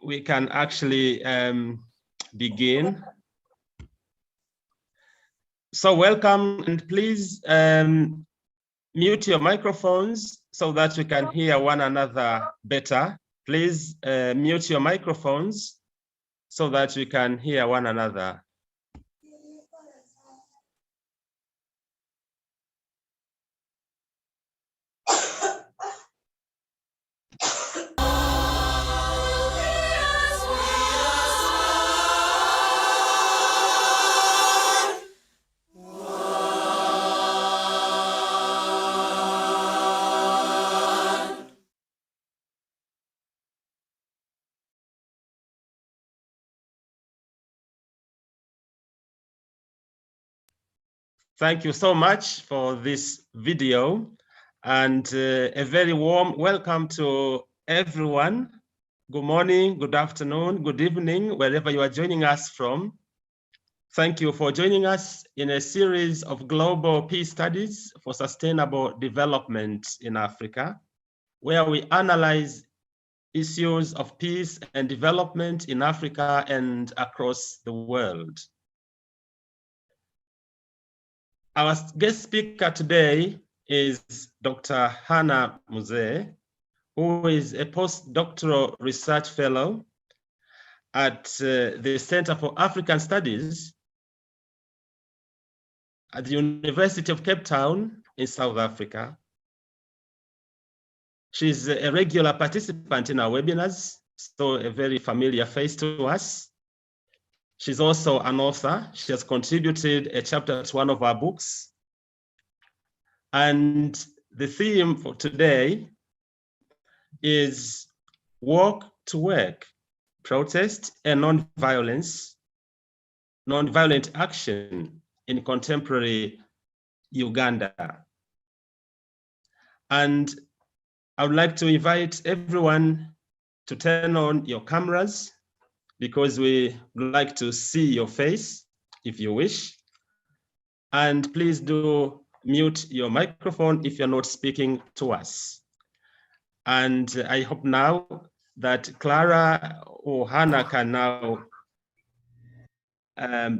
we can actually begin. So welcome, and please mute your microphones so that we can hear one another better. Please mute your microphones so that we can hear one another. Thank you so much for this video, and a very warm welcome to everyone. Good morning, good afternoon, good evening, wherever you are joining us from. Thank you for joining us in a series of global peace studies for sustainable development in Africa, where we analyze issues of peace and development in Africa and across the world. Our guest speaker today is Dr. Hanna Muzee, who is a postdoctoral research fellow at the Center for African Studies at the University of Cape Town in South Africa. She's a regular participant in our webinars, so a very familiar face to us. She's also an author. She has contributed a chapter to one of our books. And the theme for today is Walk to Work, Protest and Nonviolence, Nonviolent Action in Contemporary Uganda. And I would like to invite everyone to turn on your cameras, because we would like to see your face if you wish. And please do mute your microphone if you're not speaking to us. And I hope now that Clara or Hannah can now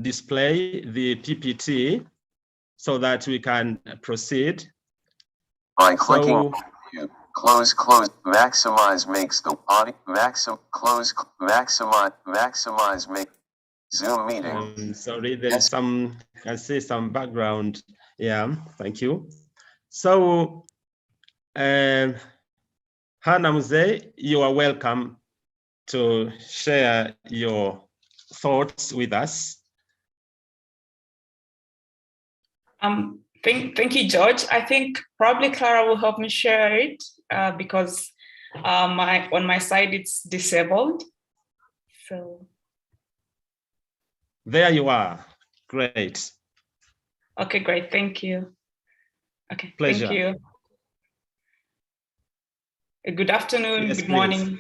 display the PPT so that we can proceed. By clicking close, maximize makes the audio, maximize make Zoom meeting. Sorry, there is some, I see some background. Yeah, thank you. So, Hanna Muzee, you are welcome to share your thoughts with us. Thank you, George. I think probably Clara will help me share it because on my side it's disabled. So there you are. Great. Okay, great. Thank you. Okay, pleasure. Thank you. Good afternoon, yes, good please. Morning,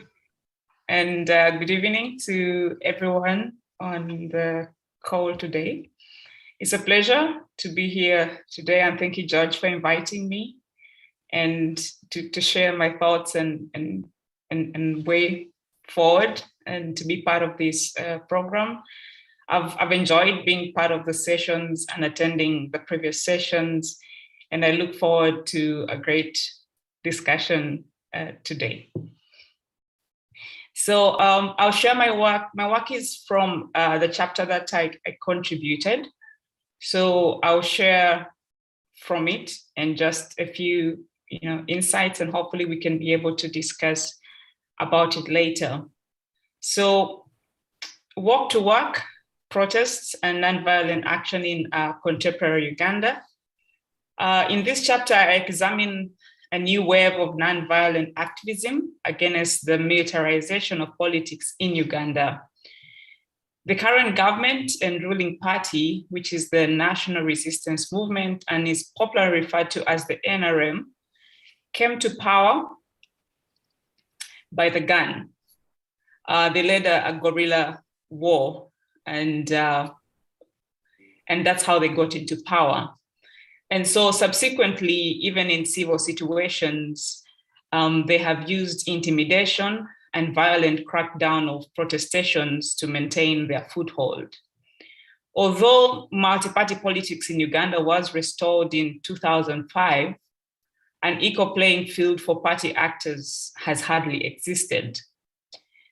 and good evening to everyone on the call today. It's a pleasure to be here today, and thank you, George, for inviting me and to share my thoughts and way forward and to be part of this program. I've enjoyed being part of the sessions and attending the previous sessions, and I look forward to a great discussion today. So I'll share my work. My work is from the chapter that I contributed. So I'll share from it and just a few insights, and hopefully we can be able to discuss about it later. So Walk to Work, Protests and Nonviolent Action in Contemporary Uganda. In this chapter, I examine a new wave of nonviolent activism against the militarization of politics in Uganda. The current government and ruling party, which is the National Resistance Movement and is popularly referred to as the NRM, came to power by the gun. They led a guerrilla war, and that's how they got into power. And so subsequently, even in civil situations, they have used intimidation, and violent crackdown of protestations to maintain their foothold. Although multi-party politics in Uganda was restored in 2005, an equal playing field for party actors has hardly existed.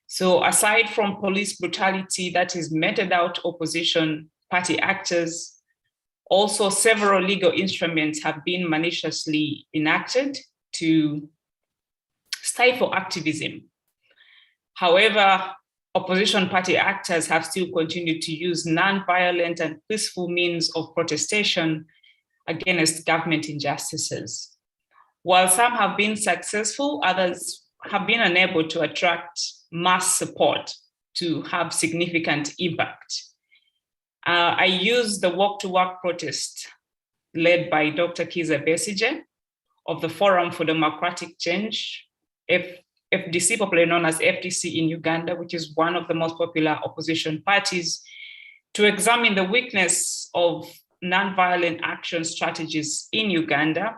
So aside from police brutality that is meted out opposition party actors, also several legal instruments have been maliciously enacted to stifle activism. However, opposition party actors have still continued to use non-violent and peaceful means of protestation against government injustices. While some have been successful, others have been unable to attract mass support to have significant impact. I used the walk-to-work protest led by Dr. Kizza Besigye of the Forum for Democratic Change, FDC, popularly known as FDC in Uganda, which is one of the most popular opposition parties, to examine the weakness of nonviolent action strategies in Uganda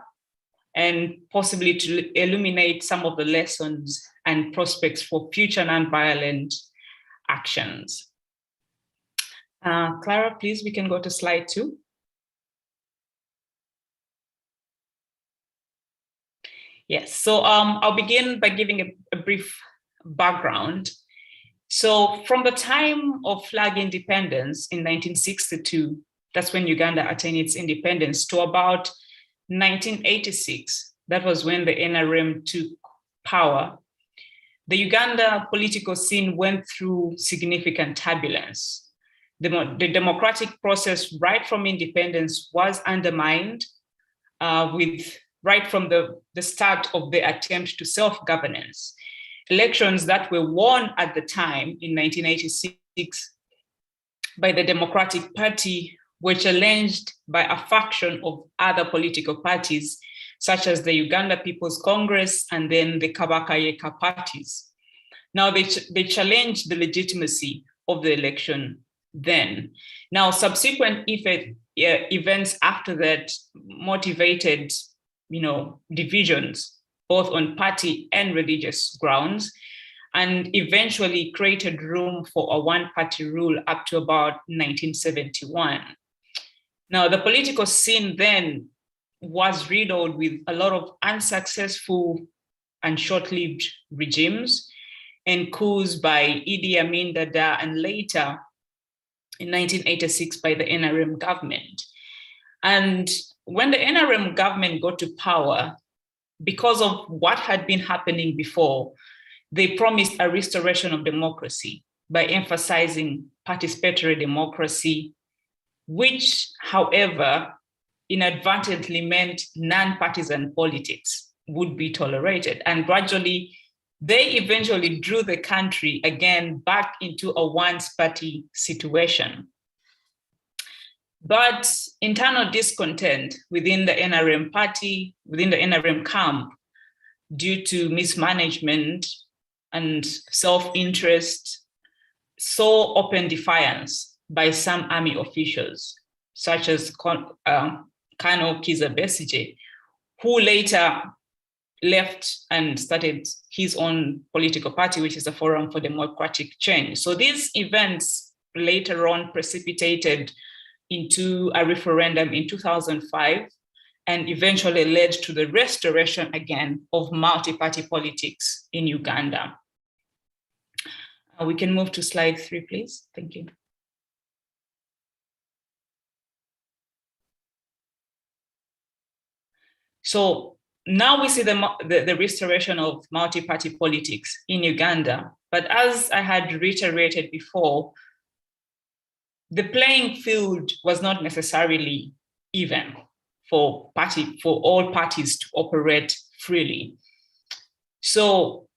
and possibly to illuminate some of the lessons and prospects for future nonviolent actions. Clara, please, we can go to slide 2. Yes, so I'll begin by giving a brief background. So from the time of flag independence in 1962, that's when Uganda attained its independence, to about 1986, that was when the NRM took power, the Uganda political scene went through significant turbulence. The democratic process right from independence was undermined right from the start of the attempt to self-governance. Elections that were won at the time in 1986 by the Democratic Party were challenged by a faction of other political parties, such as the Uganda People's Congress and then the Kabaka Yeka parties. Now they challenged the legitimacy of the election then. Now subsequent events after that motivated divisions, both on party and religious grounds, and eventually created room for a one-party rule up to about 1971. Now, the political scene then was riddled with a lot of unsuccessful and short-lived regimes and coups by Idi Amin Dada and later in 1986 by the NRM government. And when the NRM government got to power, because of what had been happening before, they promised a restoration of democracy by emphasizing participatory democracy, which, however, inadvertently meant non-partisan politics would be tolerated. And gradually, they eventually drew the country again back into a one-party situation. But internal discontent within the NRM party, within the NRM camp, due to mismanagement and self-interest, saw open defiance by some army officials, such as Colonel Kizza Besigye, who later left and started his own political party, which is the Forum for Democratic Change. So these events later on precipitated into a referendum in 2005 and eventually led to the restoration again of multi-party politics in Uganda. We can move to slide 3, please. Thank you. So now we see the restoration of multi-party politics in Uganda. But as I had reiterated before, the playing field was not necessarily even for all parties to operate freely. So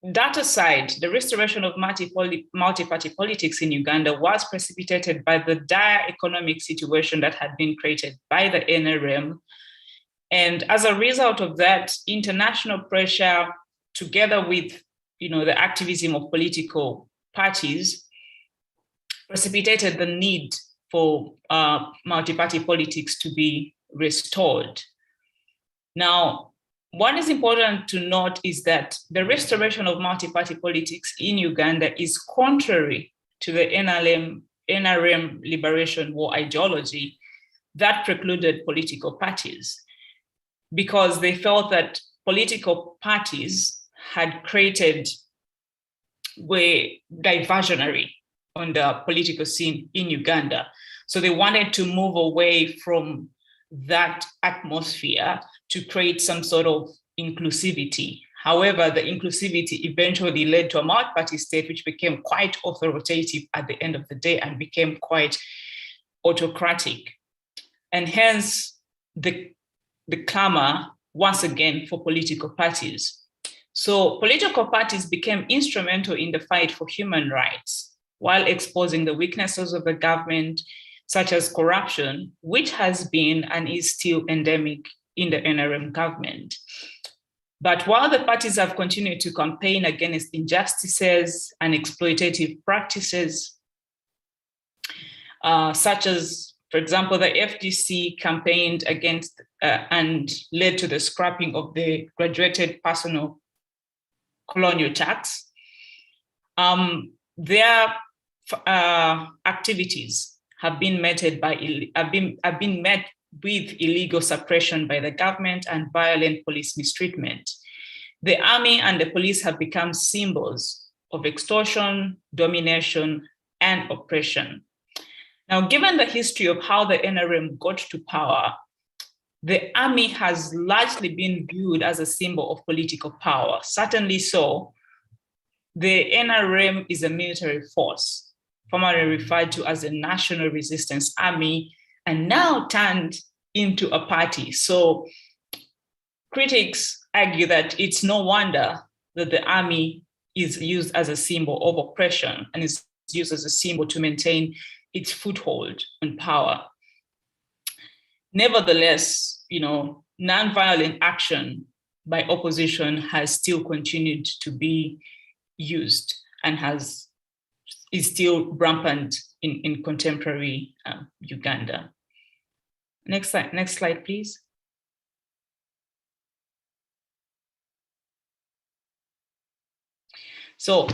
that aside, the restoration of multi-party politics in Uganda was precipitated by the dire economic situation that had been created by the NRM. And as a result of that, international pressure, together with the activism of political parties, precipitated the need for multi-party politics to be restored. Now, what is important to note is that the restoration of multi-party politics in Uganda is contrary to the NRM liberation war ideology that precluded political parties, because they felt that political parties had created were diversionary on the political scene in Uganda. So they wanted to move away from that atmosphere to create some sort of inclusivity. However, the inclusivity eventually led to a multi-party state, which became quite authoritative at the end of the day and became quite autocratic. And hence the clamor once again for political parties. So political parties became instrumental in the fight for human rights while exposing the weaknesses of the government, such as corruption, which has been and is still endemic in the NRM government. But while the parties have continued to campaign against injustices and exploitative practices, such as, for example, the FDC campaigned against and led to the scrapping of the graduated personal colonial tax, their activities have been met with illegal suppression by the government and violent police mistreatment. The army and the police have become symbols of extortion, domination, and oppression. Now, given the history of how the NRM got to power, the army has largely been viewed as a symbol of political power. Certainly so, the NRM is a military force, formerly referred to as the National Resistance Army, and now turned into a party. So critics argue that it's no wonder that the army is used as a symbol of oppression and is used as a symbol to maintain its foothold on power. Nevertheless, nonviolent action by opposition has still continued to be used and is still rampant in contemporary Uganda. Next slide, please. So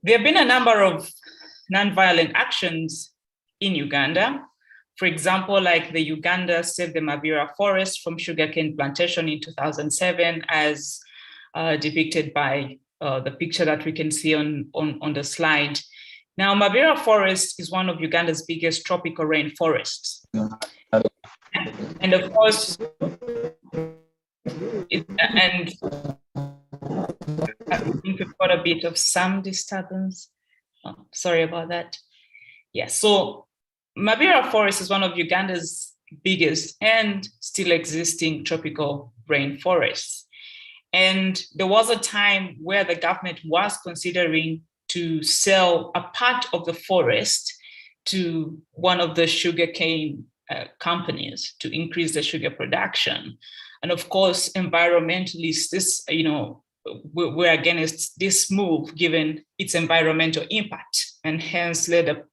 there have been a number of nonviolent actions in Uganda. For example, like the Uganda Save the Mabira Forest from sugarcane plantation in 2007, as depicted by the picture that we can see on the slide. Now, Mabira Forest is one of Uganda's biggest tropical rainforests. And of course, I think we've got a bit of some disturbance. Oh, sorry about that. Yeah, so Mabira Forest is one of Uganda's biggest and still existing tropical rainforests. And there was a time where the government was considering to sell a part of the forest to one of the sugarcane companies to increase the sugar production. And of course, environmentalists, we're against this move given its environmental impact, and hence led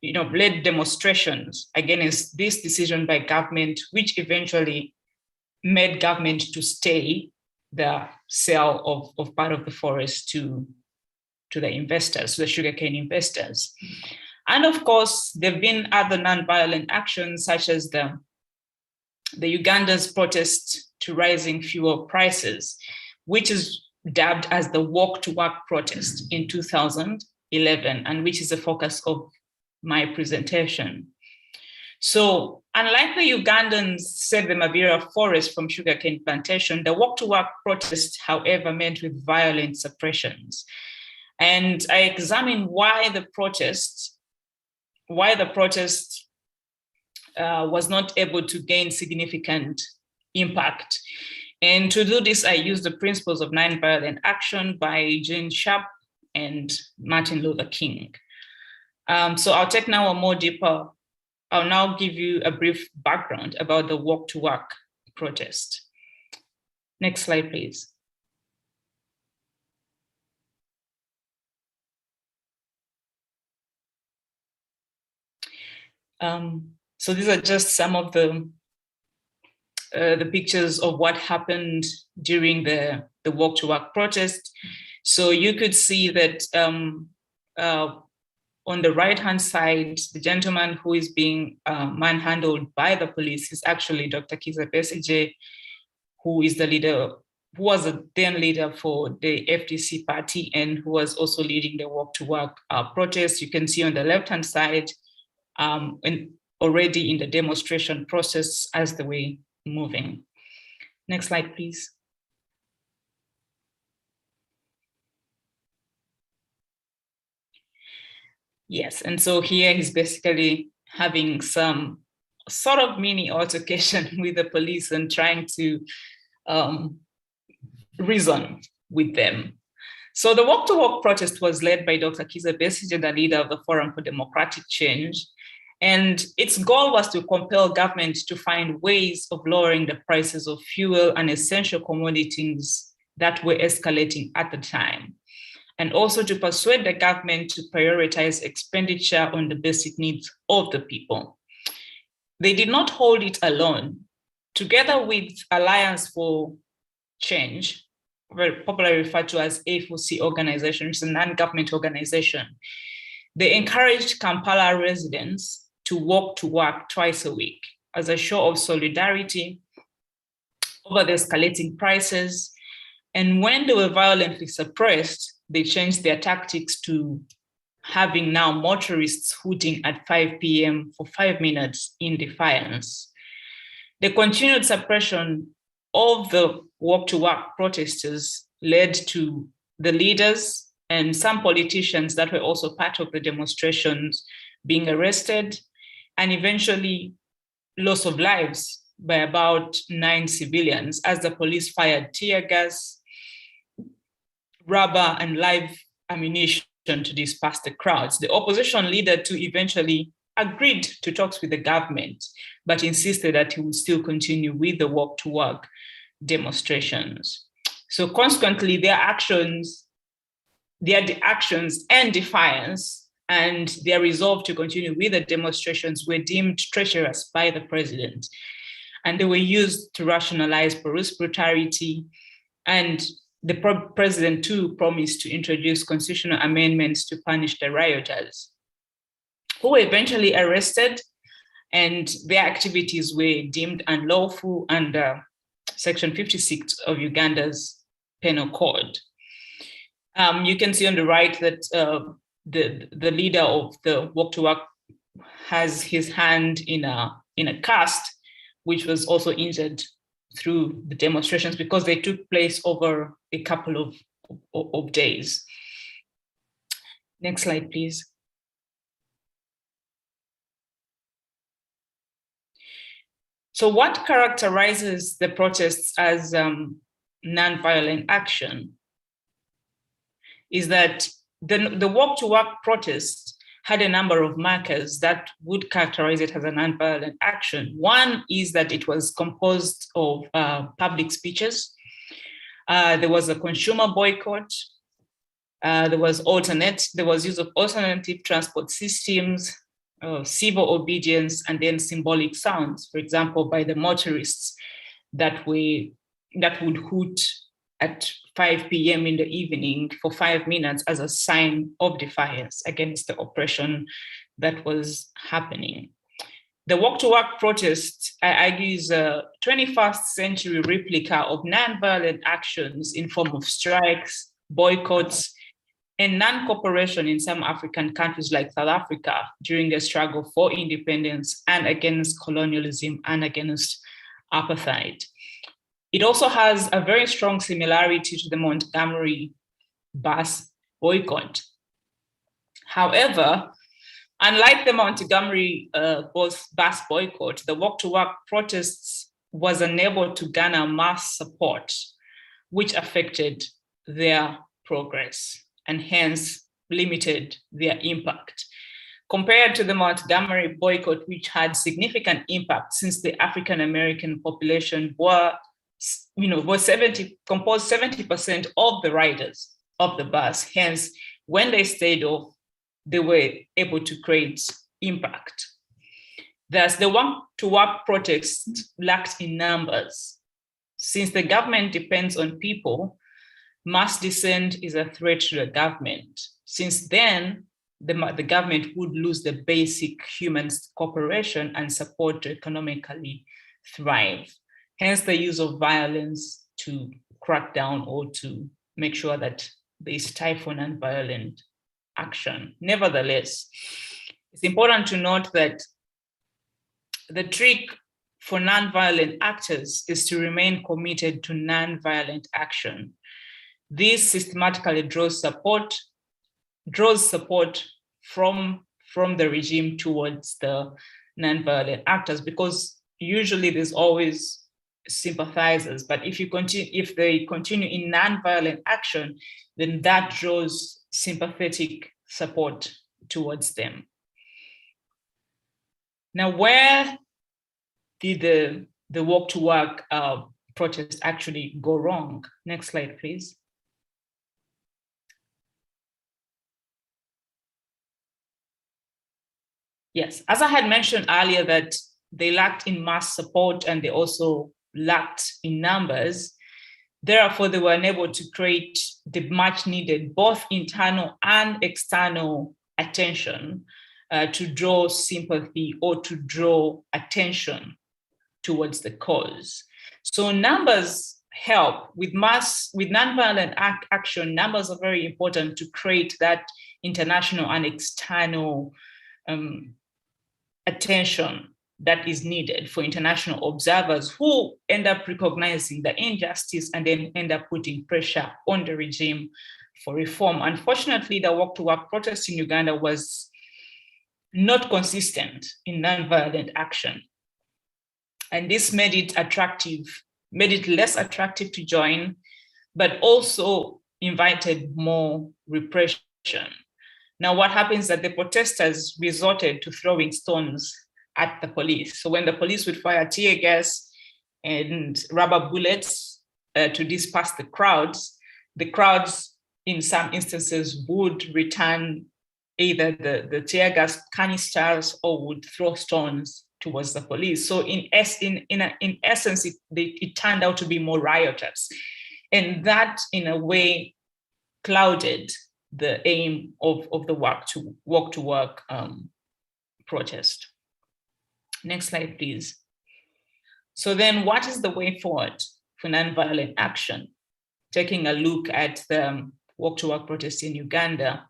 led demonstrations against this decision by government, which eventually made government to stay the sale of part of the forest to the investors, the sugarcane investors. And of course, there have been other nonviolent actions, such as the Uganda's protest to rising fuel prices, which is dubbed as the Walk to Work protest in 2011, and which is the focus of my presentation. So unlike the Ugandans Save the Mabira Forest from sugarcane plantation, the Walk to Work protest, however, met with violent suppressions. And I examined why the protest was not able to gain significant impact. And to do this, I used the principles of nonviolent action by Gene Sharp and Martin Luther King. So I'll now give you a brief background about the Walk to Work protest. Next slide, please. So these are just some of the the pictures of what happened during the walk to work protest. So you could see that on the right-hand side, the gentleman who is being manhandled by the police is actually Dr. Kizza Besigye, who is the leader, who was the then leader for the FDC party and who was also leading the walk to work protest. You can see on the left-hand side, and already in the demonstration process as they were moving. Next slide, please. Yes, and so here he's basically having some sort of mini altercation with the police and trying to reason with them. So the walk to work protest was led by Dr. Kizza Besigye, the leader of the Forum for Democratic Change. And its goal was to compel government to find ways of lowering the prices of fuel and essential commodities that were escalating at the time, and also to persuade the government to prioritize expenditure on the basic needs of the people. They did not hold it alone. Together with Alliance for Change, very popularly referred to as A4C organization, which is a non-government organization, they encouraged Kampala residents to walk to work twice a week as a show of solidarity over the escalating prices. And when they were violently suppressed, they changed their tactics to having now motorists hooting at 5 p.m. for 5 minutes in defiance. The continued suppression of the walk-to-work protesters led to the leaders and some politicians that were also part of the demonstrations being arrested, and eventually loss of lives by about 9 civilians as the police fired tear gas, rubber, and live ammunition to disperse the crowds. The opposition leader too eventually agreed to talks with the government, but insisted that he would still continue with the walk to work demonstrations. So consequently, their actions and defiance and their resolve to continue with the demonstrations were deemed treacherous by the president. And they were used to rationalize police brutality. And the president too promised to introduce constitutional amendments to punish the rioters, who were eventually arrested, and their activities were deemed unlawful under Section 56 of Uganda's Penal Code. You can see on the right that the leader of the walk to work has his hand in a cast, which was also injured through the demonstrations because they took place over a couple of days. Next slide, please. So what characterizes the protests as nonviolent action is that the walk to work protest had a number of markers that would characterize it as a nonviolent action. One is that it was composed of public speeches. There was a consumer boycott. There was use of alternative transport systems, civil obedience, and then symbolic sounds, for example, by the motorists that would hoot at 5 p.m. in the evening for 5 minutes as a sign of defiance against the oppression that was happening. The walk-to-work protest, I argue, is a 21st century replica of nonviolent actions in form of strikes, boycotts, and non-cooperation in some African countries like South Africa during the struggle for independence and against colonialism and against apartheid. It also has a very strong similarity to the Montgomery bus boycott. However, unlike the Montgomery bus boycott, the walk-to-work protests was unable to garner mass support, which affected their progress and hence limited their impact. Compared to the Montgomery boycott, which had significant impact since the African-American population composed 70% of the riders of the bus. Hence, when they stayed off, they were able to create impact. Thus, the walk-to-work protest lacked in numbers. Since the government depends on people, mass dissent is a threat to the government. Since then, the government would lose the basic human cooperation and support to economically thrive. Hence the use of violence to crack down or to make sure that they stifle nonviolent action. Nevertheless, it's important to note that the trick for nonviolent actors is to remain committed to nonviolent action. This systematically draws support from the regime towards the nonviolent actors, because usually there's always sympathizers, but if they continue in nonviolent action, then that draws sympathetic support towards them. Now, where did the walk-to-work protest actually go wrong? Next slide, please. Yes, as I had mentioned earlier, that they lacked in mass support and they also lacked in numbers. Therefore, they were unable to create the much needed both internal and external attention to draw sympathy or to draw attention towards the cause. So numbers help with nonviolent action. Numbers are very important to create that international and external attention that is needed for international observers who end up recognizing the injustice and then end up putting pressure on the regime for reform. Unfortunately, the walk-to-work protest in Uganda was not consistent in nonviolent action. And this made it less attractive to join, but also invited more repression. Now, what happens is that the protesters resorted to throwing stones at the police. So when the police would fire tear gas and rubber bullets to disperse the crowds in some instances would return either the tear gas canisters or would throw stones towards the police. So in essence, it turned out to be more riotous. And that in a way clouded the aim of the walk-to-work protest. Next slide, please. So then what is the way forward for nonviolent action? Taking a look at the walk-to-work protest in Uganda,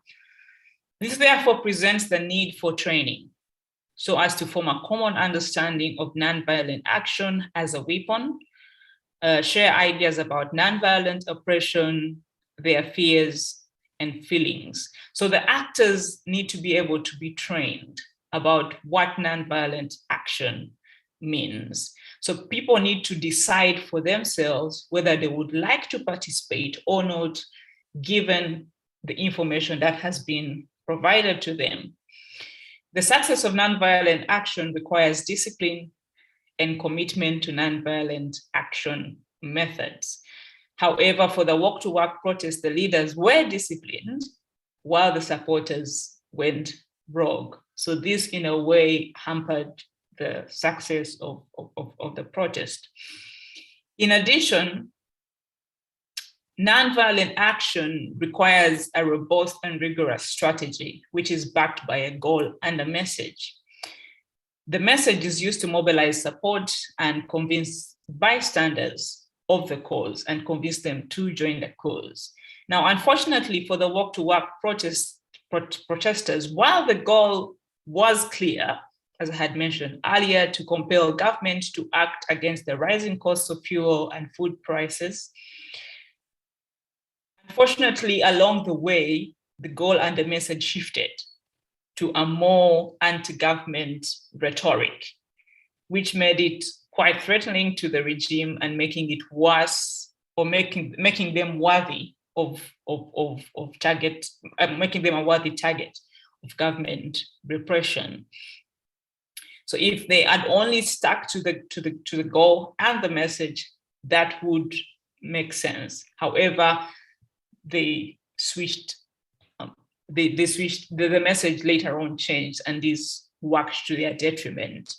this therefore presents the need for training so as to form a common understanding of nonviolent action as a weapon, share ideas about nonviolent oppression, their fears and feelings. So the actors need to be able to be trained about what nonviolent action means. So people need to decide for themselves whether they would like to participate or not, given the information that has been provided to them. The success of nonviolent action requires discipline and commitment to nonviolent action methods. However, for the walk-to-work protest, the leaders were disciplined while the supporters went rogue. So this, in a way, hampered the success of the protest. In addition, nonviolent action requires a robust and rigorous strategy, which is backed by a goal and a message. The message is used to mobilize support and convince bystanders of the cause and convince them to join the cause. Now, unfortunately for the walk-to-work protesters, while the goal was clear, as I had mentioned earlier, to compel government to act against the rising costs of fuel and food prices, unfortunately, along the way, the goal and the message shifted to a more anti-government rhetoric, which made it quite threatening to the regime and making it worse, or making them worthy making them a worthy target of government repression. So if they had only stuck to the goal and the message, that would make sense. However, they switched. The message later on changed, and this worked to their detriment.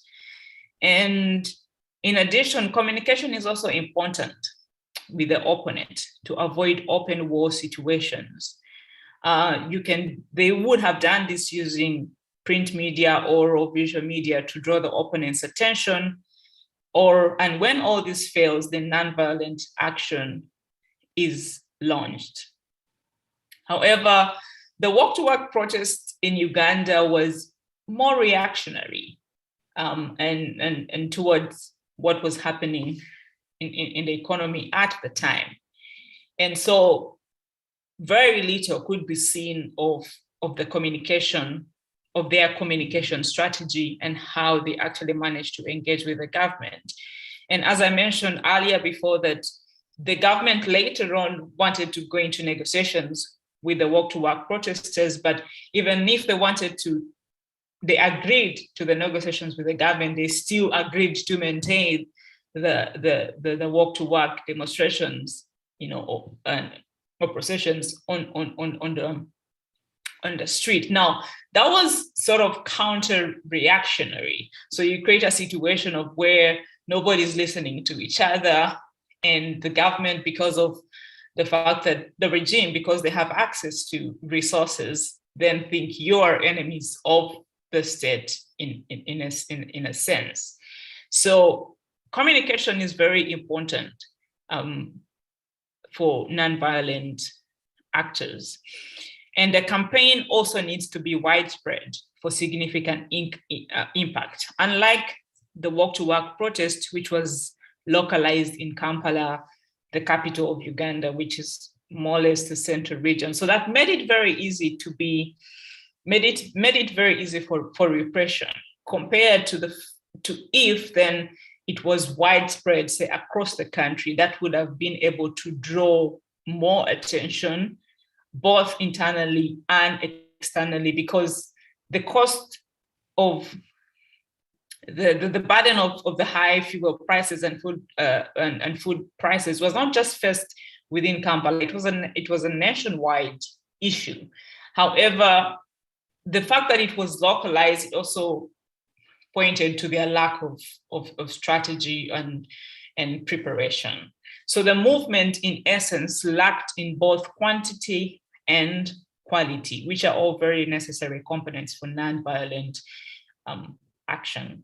And in addition, communication is also important with the opponent to avoid open war situations. They would have done this using print media or visual media to draw the opponent's attention, and when all this fails, then nonviolent action is launched. However, the walk-to-work protest in Uganda was more reactionary and towards what was happening in the economy at the time. And so very little could be seen of the communication, of their communication strategy and how they actually managed to engage with the government. And as I mentioned earlier before, that the government later on wanted to go into negotiations with the walk-to-work protesters, but even if they agreed to the negotiations with the government, they still agreed to maintain the walk-to-work demonstrations, or processions on the street. Now, that was sort of counter-reactionary. So you create a situation of where nobody's listening to each other, and the government, because of the fact that the regime, because they have access to resources, then think you're enemies of the state in a sense. So communication is very important for nonviolent actors. And the campaign also needs to be widespread for significant impact. Unlike the walk-to-work protest, which was localized in Kampala, the capital of Uganda, which is more or less the central region. So that made it very easy for repression, compared to if then it was widespread, say, across the country. That would have been able to draw more attention, both internally and externally, because the cost of the burden of the high fuel prices and food prices was not just first within Kampala. It was a nationwide issue. However, the fact that it was localized, it also pointed to their lack of strategy and preparation. So the movement, in essence, lacked in both quantity and quality, which are all very necessary components for nonviolent action.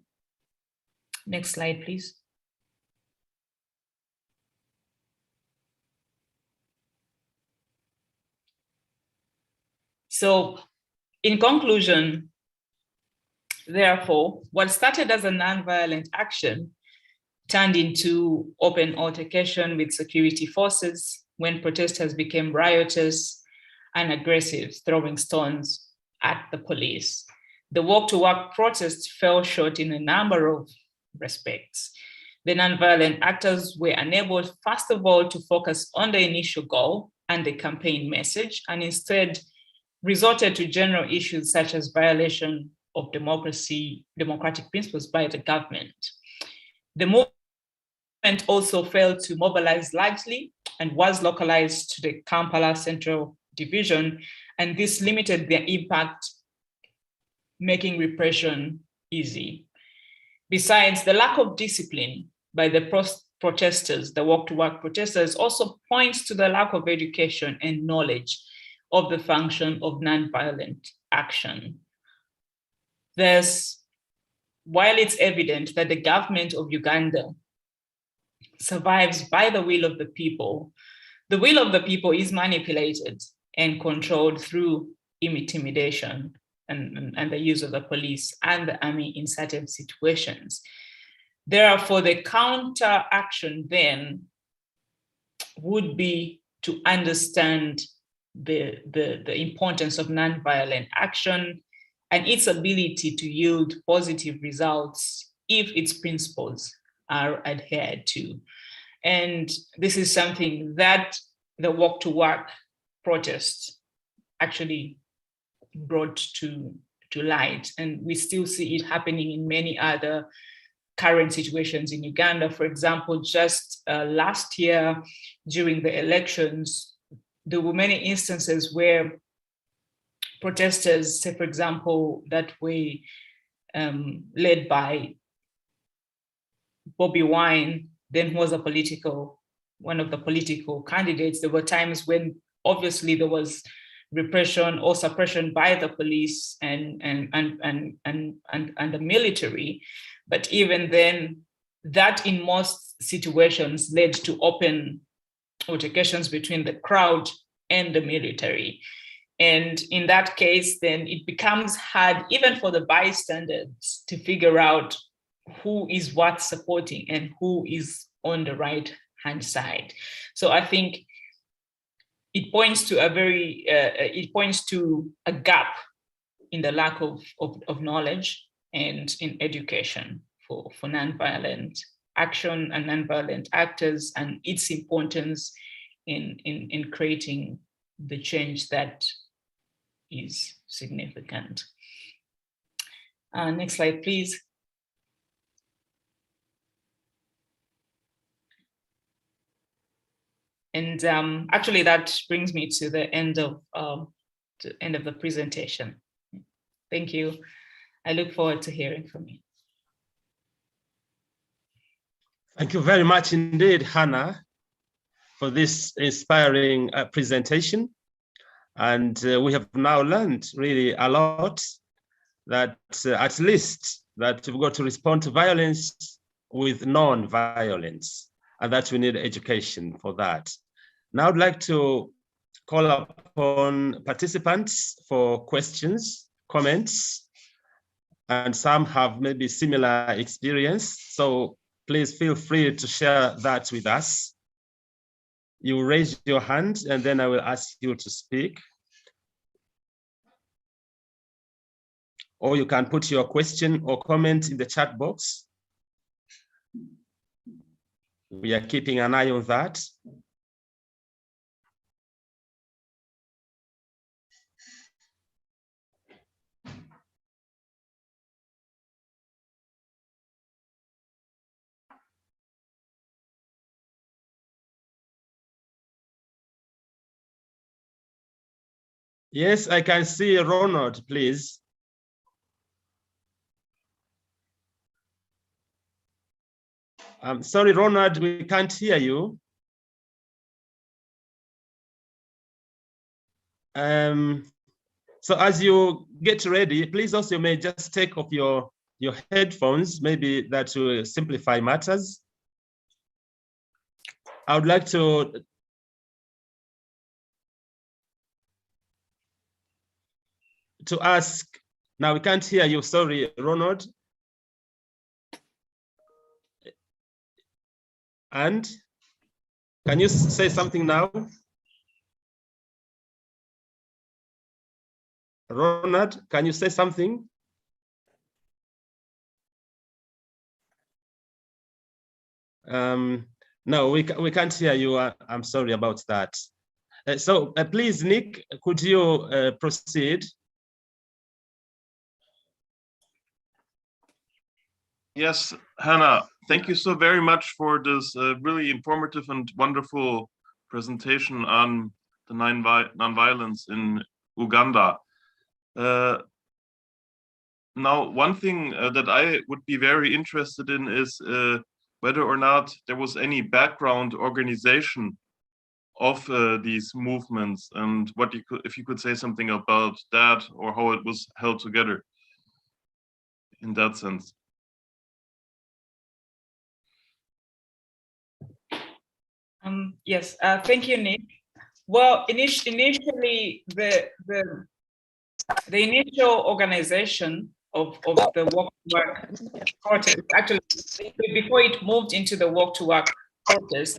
Next slide, please. So in conclusion, therefore, what started as a nonviolent action turned into open altercation with security forces when protesters became riotous and aggressive, throwing stones at the police. The walk-to-work protest fell short in a number of respects. The nonviolent actors were unable, first of all, to focus on the initial goal and the campaign message, and instead resorted to general issues such as violation of democratic principles by the government. The movement also failed to mobilize largely and was localized to the Kampala Central Division, and this limited their impact, making repression easy. Besides, the lack of discipline by the protesters, the walk-to-work protesters, also points to the lack of education and knowledge of the function of nonviolent action. Thus, while it's evident that the government of Uganda survives by the will of the people is manipulated and controlled through intimidation and the use of the police and the army in certain situations. Therefore, the counteraction then would be to understand the importance of nonviolent action and its ability to yield positive results if its principles are adhered to. And this is something that the walk-to-work protest actually brought to light. And we still see it happening in many other current situations in Uganda. For example, just last year during the elections, there were many instances where protesters, say, for example, that were led by Bobi Wine then was one of the political candidates. There were times when obviously there was repression or suppression by the police and the military. But even then, that in most situations led to open altercations between the crowd and the military. And in that case, then it becomes hard even for the bystanders to figure out who is what supporting and who is on the right hand side. So I think it points to a gap in the lack of knowledge and in education for nonviolent action and nonviolent actors, and its importance in creating the change that is significant. Next slide, please. And actually, that brings me to the end of the presentation. Thank you. I look forward to hearing from you. Thank you very much indeed, Hanna, for this inspiring presentation. And we have now learned really a lot, that at least that we've got to respond to violence with non-violence, and that we need education for that. Now I'd like to call upon participants for questions, comments, and some have maybe similar experience. So please feel free to share that with us. You raise your hand and then I will ask you to speak. Or you can put your question or comment in the chat box. We are keeping an eye on that. Yes, I can see Ronald, please. I'm sorry, Ronald, we can't hear you. So as you get ready, please also may just take off your headphones. Maybe that will simplify matters. I would like to ask, now we can't hear you, sorry, Ronald. And can you say something now? Ronald, can you say something? No, we can't hear you. I'm sorry about that. So please, Nick, could you proceed? Yes, Hanna, thank you so very much for this really informative and wonderful presentation on the nonviolence in Uganda. Now, one thing that I would be very interested in is whether or not there was any background organization of these movements, and what if you could say something about that, or how it was held together in that sense. Yes, thank you, Nick. Well, initially, the initial organization of the Walk to Work protest, actually, before it moved into the Walk to Work protest,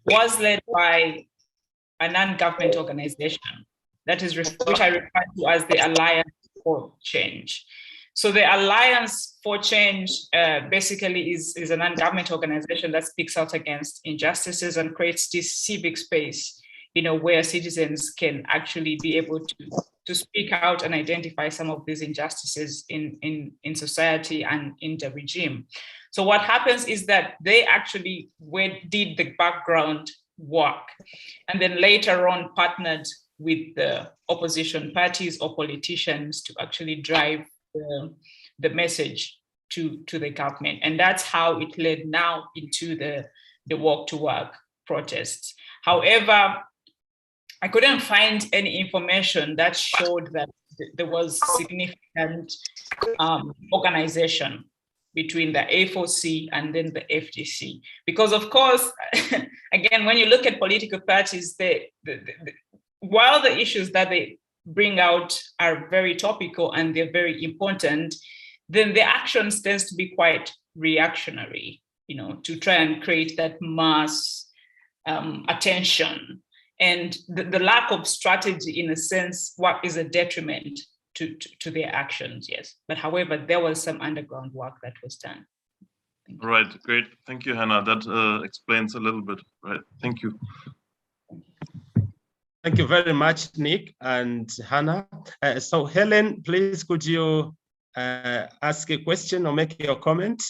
was led by a non-government organization that is which I refer to as the Alliance for Change. So the Alliance for Change basically is a non-government organization that speaks out against injustices and creates this civic space, where citizens can actually be able to speak out and identify some of these injustices in society and in the regime. So what happens is that they actually did the background work, and then later on partnered with the opposition parties or politicians to actually drive the message to the government. And that's how it led now into the walk to work protests. However, I couldn't find any information that showed that there was significant organization between the A4C and then the FGC. Because of course, again, when you look at political parties, while the issues that they bring out are very topical and they're very important, then the actions tends to be quite reactionary, you know, to try and create that mass attention. And the lack of strategy, in a sense, what is a detriment to their actions, yes. But however, there was some underground work that was done. Right, great. Thank you, Hanna. That explains a little bit, right? Thank you. Thank you very much, Nick and Hanna. So Helen, please, could you ask a question or make your comment?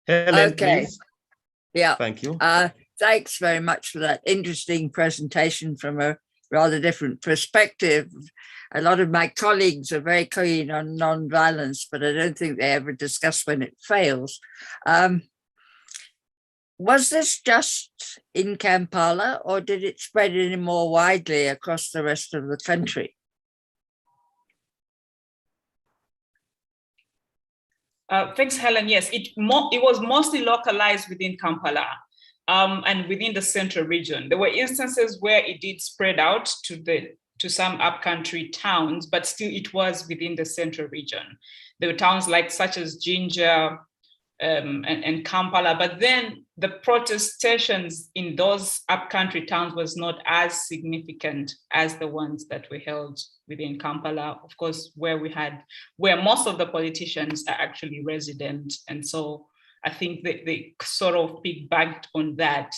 Helen, okay. Please. Yeah. Thank you. Thanks very much for that interesting presentation from a rather different perspective. A lot of my colleagues are very keen on non-violence, but I don't think they ever discuss when it fails. Was this just in Kampala, or did it spread any more widely across the rest of the country? Thanks, Helen. Yes, it was mostly localized within Kampala and within the central region. There were instances where it did spread out to some upcountry towns, but still it was within the central region. There were towns such as Jinja and Kampala, but then the protestations in those upcountry towns was not as significant as the ones that were held within Kampala, of course, where most of the politicians are actually resident. And so I think they sort of piggybacked on that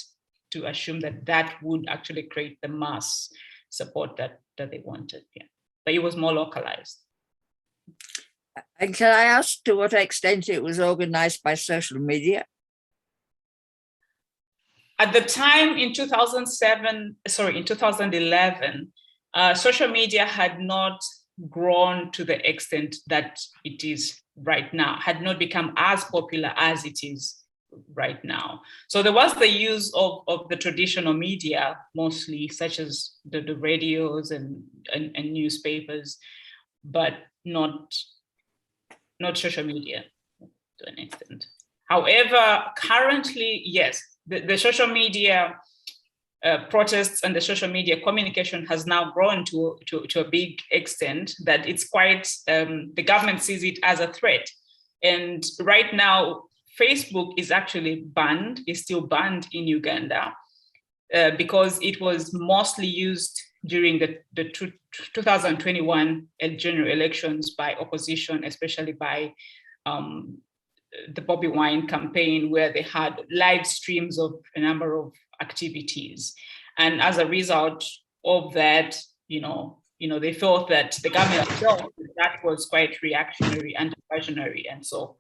to assume that would actually create the mass support that they wanted. Yeah, but it was more localized. And can I ask to what extent it was organized by social media? At the time in 2011, social media had not grown to the extent that it is right now, had not become as popular as it is right now. So there was the use of the traditional media, mostly, such as the radios and newspapers, but not social media to an extent. However, currently, yes, the social media protests and the social media communication has now grown to a big extent that it's quite, the government sees it as a threat. And right now, Facebook is actually banned, is still banned in Uganda because it was mostly used during the 2021 general elections by opposition, especially by the Bobby Wine campaign, where they had live streams of a number of activities. And as a result of that, they felt that the government itself, that was quite reactionary and diversionary. And so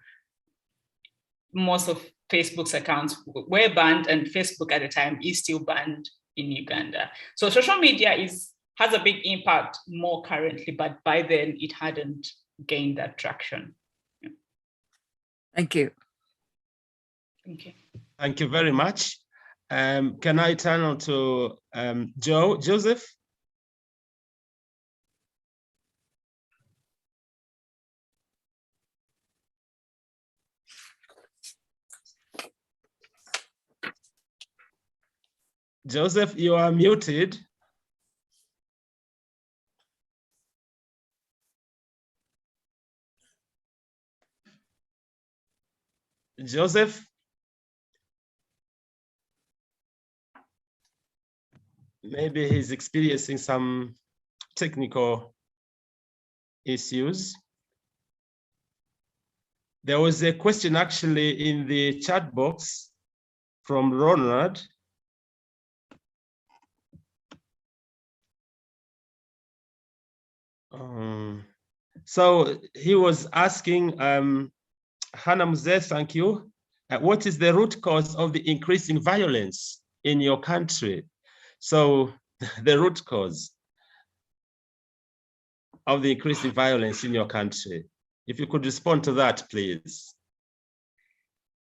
most of Facebook's accounts were banned, and Facebook at the time is still banned in Uganda. So social media has a big impact more currently, but by then it hadn't gained that traction. Yeah. Thank you. Thank you. Thank you very much. Can I turn on to Joseph? Joseph, you are muted. Joseph? Maybe he's experiencing some technical issues. There was a question actually in the chat box from Ronald. So he was asking, Hanna Muzee, thank you. What is the root cause of the increasing violence in your country? So the root cause of the increasing violence in your country, if you could respond to that, please.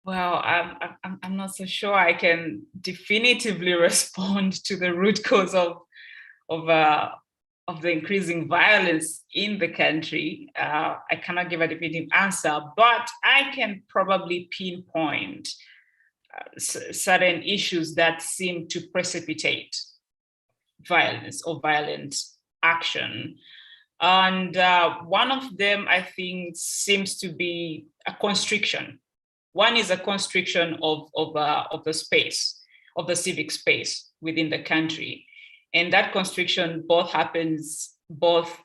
Well, I'm not so sure I can definitively respond to the root cause of the increasing violence in the country. I cannot give a definitive answer, but I can probably pinpoint certain issues that seem to precipitate violence or violent action. And one of them, I think, seems to be a constriction. One is a constriction of the space, of the civic space within the country. And that constriction happens both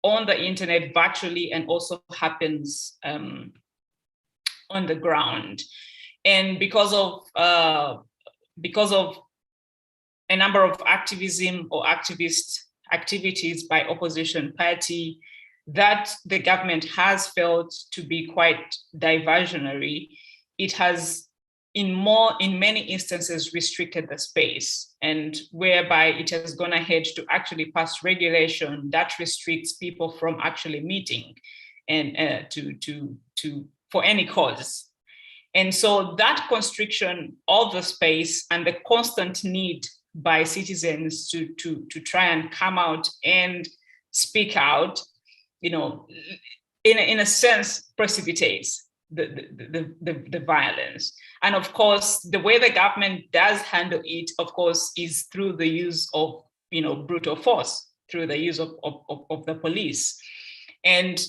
on the internet virtually and also happens on the ground. And because of a number of activism or activist activities by opposition party that the government has felt to be quite diversionary, it has in many instances restricted the space, and whereby it has gone ahead to actually pass regulation that restricts people from actually meeting and for any cause. And so that constriction of the space and the constant need by citizens to try and come out and speak out, in a sense precipitates the violence. And of course, the way the government does handle it, of course, is through the use of brutal force, through the use of the police. And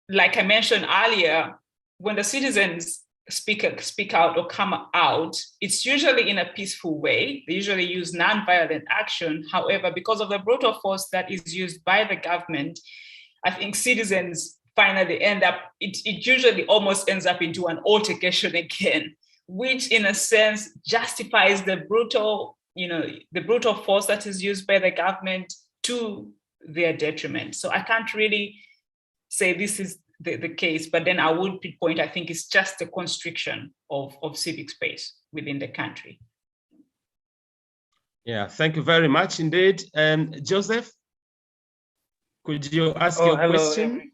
like I mentioned earlier, when the citizens speak out or come out, it's usually in a peaceful way. They usually use non-violent action. However, because of the brutal force that is used by the government, I think citizens finally it usually almost ends up into an altercation again, which in a sense justifies the brutal force that is used by the government to their detriment. So I can't really say this is the case, but then I would pinpoint, I think it's just a constriction of civic space within the country. Yeah, thank you very much indeed. Joseph, could you ask your question?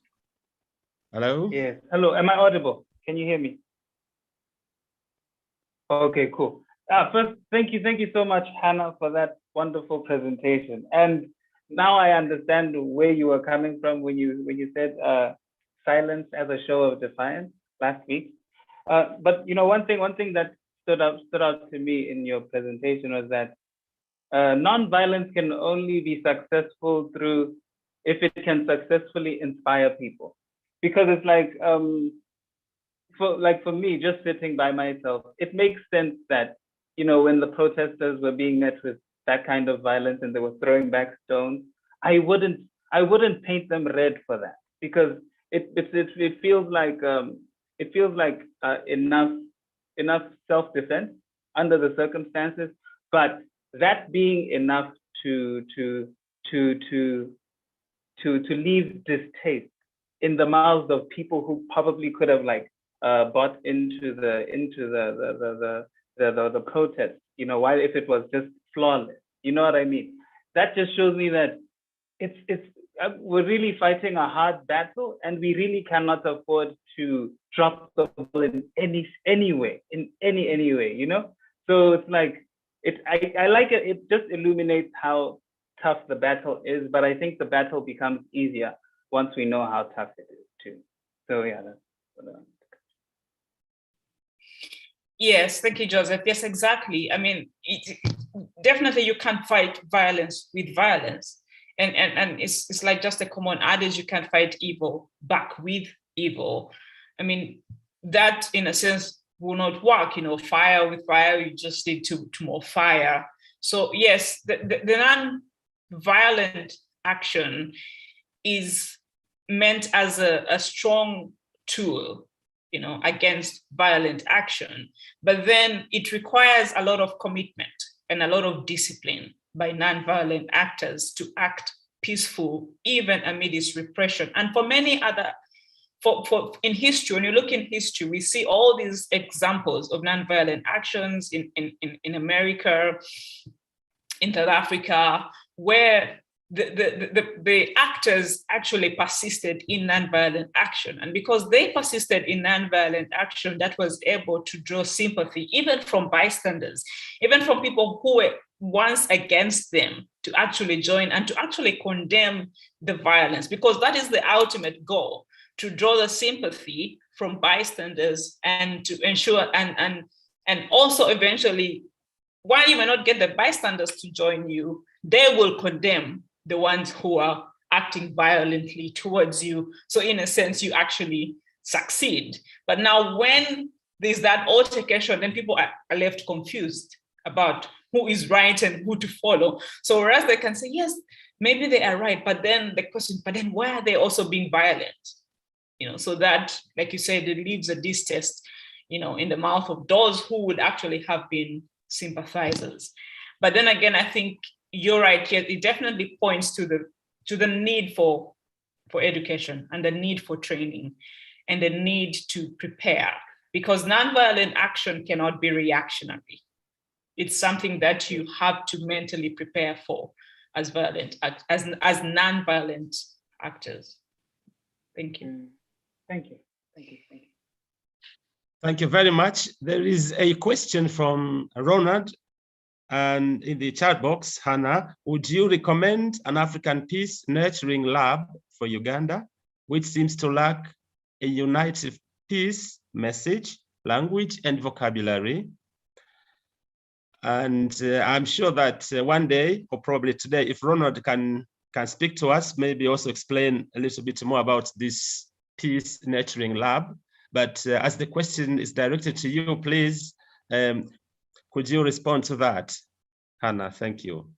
Hello? Yes, hello, am I audible? Can you hear me? Okay, cool. First, thank you so much, Hannah, for that wonderful presentation. And now I understand where you were coming from when you said silence as a show of defiance last week. But one thing that stood out to me in your presentation was that non-violence can only be successful if it can successfully inspire people. Because it's for me, just sitting by myself, it makes sense that, when the protesters were being met with that kind of violence and they were throwing back stones, I wouldn't paint them red for that, because it feels like enough self-defense under the circumstances, but that being enough to leave distaste in the mouths of people who probably could have bought into the protest, why, if it was just flawless, you know what I mean? That just shows me that we're really fighting a hard battle, and we really cannot afford to drop the ball in any way. So it's I like it. It just illuminates how tough the battle is, but I think the battle becomes easier once we know how tough it is too. So yeah, that's what Yes, thank you, Joseph. Yes, exactly. I mean, definitely you can't fight violence with violence. And it's like just a common adage, you can't fight evil back with evil. I mean, that in a sense will not work, fire with fire, you just need to more fire. So yes, the non-violent action is meant as a strong tool, against violent action, but then it requires a lot of commitment and a lot of discipline by non-violent actors to act peaceful, even amidst repression. And for many other, in history, when you look in history, we see all these examples of non-violent actions in America, in South Africa, where the actors actually persisted in nonviolent action. And because they persisted in nonviolent action, that was able to draw sympathy, even from bystanders, even from people who were once against them, to actually join and to actually condemn the violence, because that is the ultimate goal, to draw the sympathy from bystanders and to ensure, and also eventually, while you may not get the bystanders to join you, they will condemn the ones who are acting violently towards you. So in a sense, you actually succeed. But now when there's that altercation, then people are left confused about who is right and who to follow. So whereas they can say, yes, maybe they are right, but then the question, but then why are they also being violent? You know, so that, like you said, it leaves a distaste, you know, in the mouth of those who would actually have been sympathizers. But then again, I think you're right. Yes, it definitely points to the need for education and the need for training and the need to prepare, because nonviolent action cannot be reactionary. It's something that you have to mentally prepare for as nonviolent actors. Thank you. Thank you. Thank you. Thank you. Thank you very much. There is a question from Ronald, and in the chat box, Hanna, would you recommend an African peace nurturing lab for Uganda, which seems to lack a united peace message, language, and vocabulary? And I'm sure that one day, or probably today, if Ronald can speak to us, maybe also explain a little bit more about this peace nurturing lab. But as the question is directed to you, please, could you respond to that, Hanna? Thank you.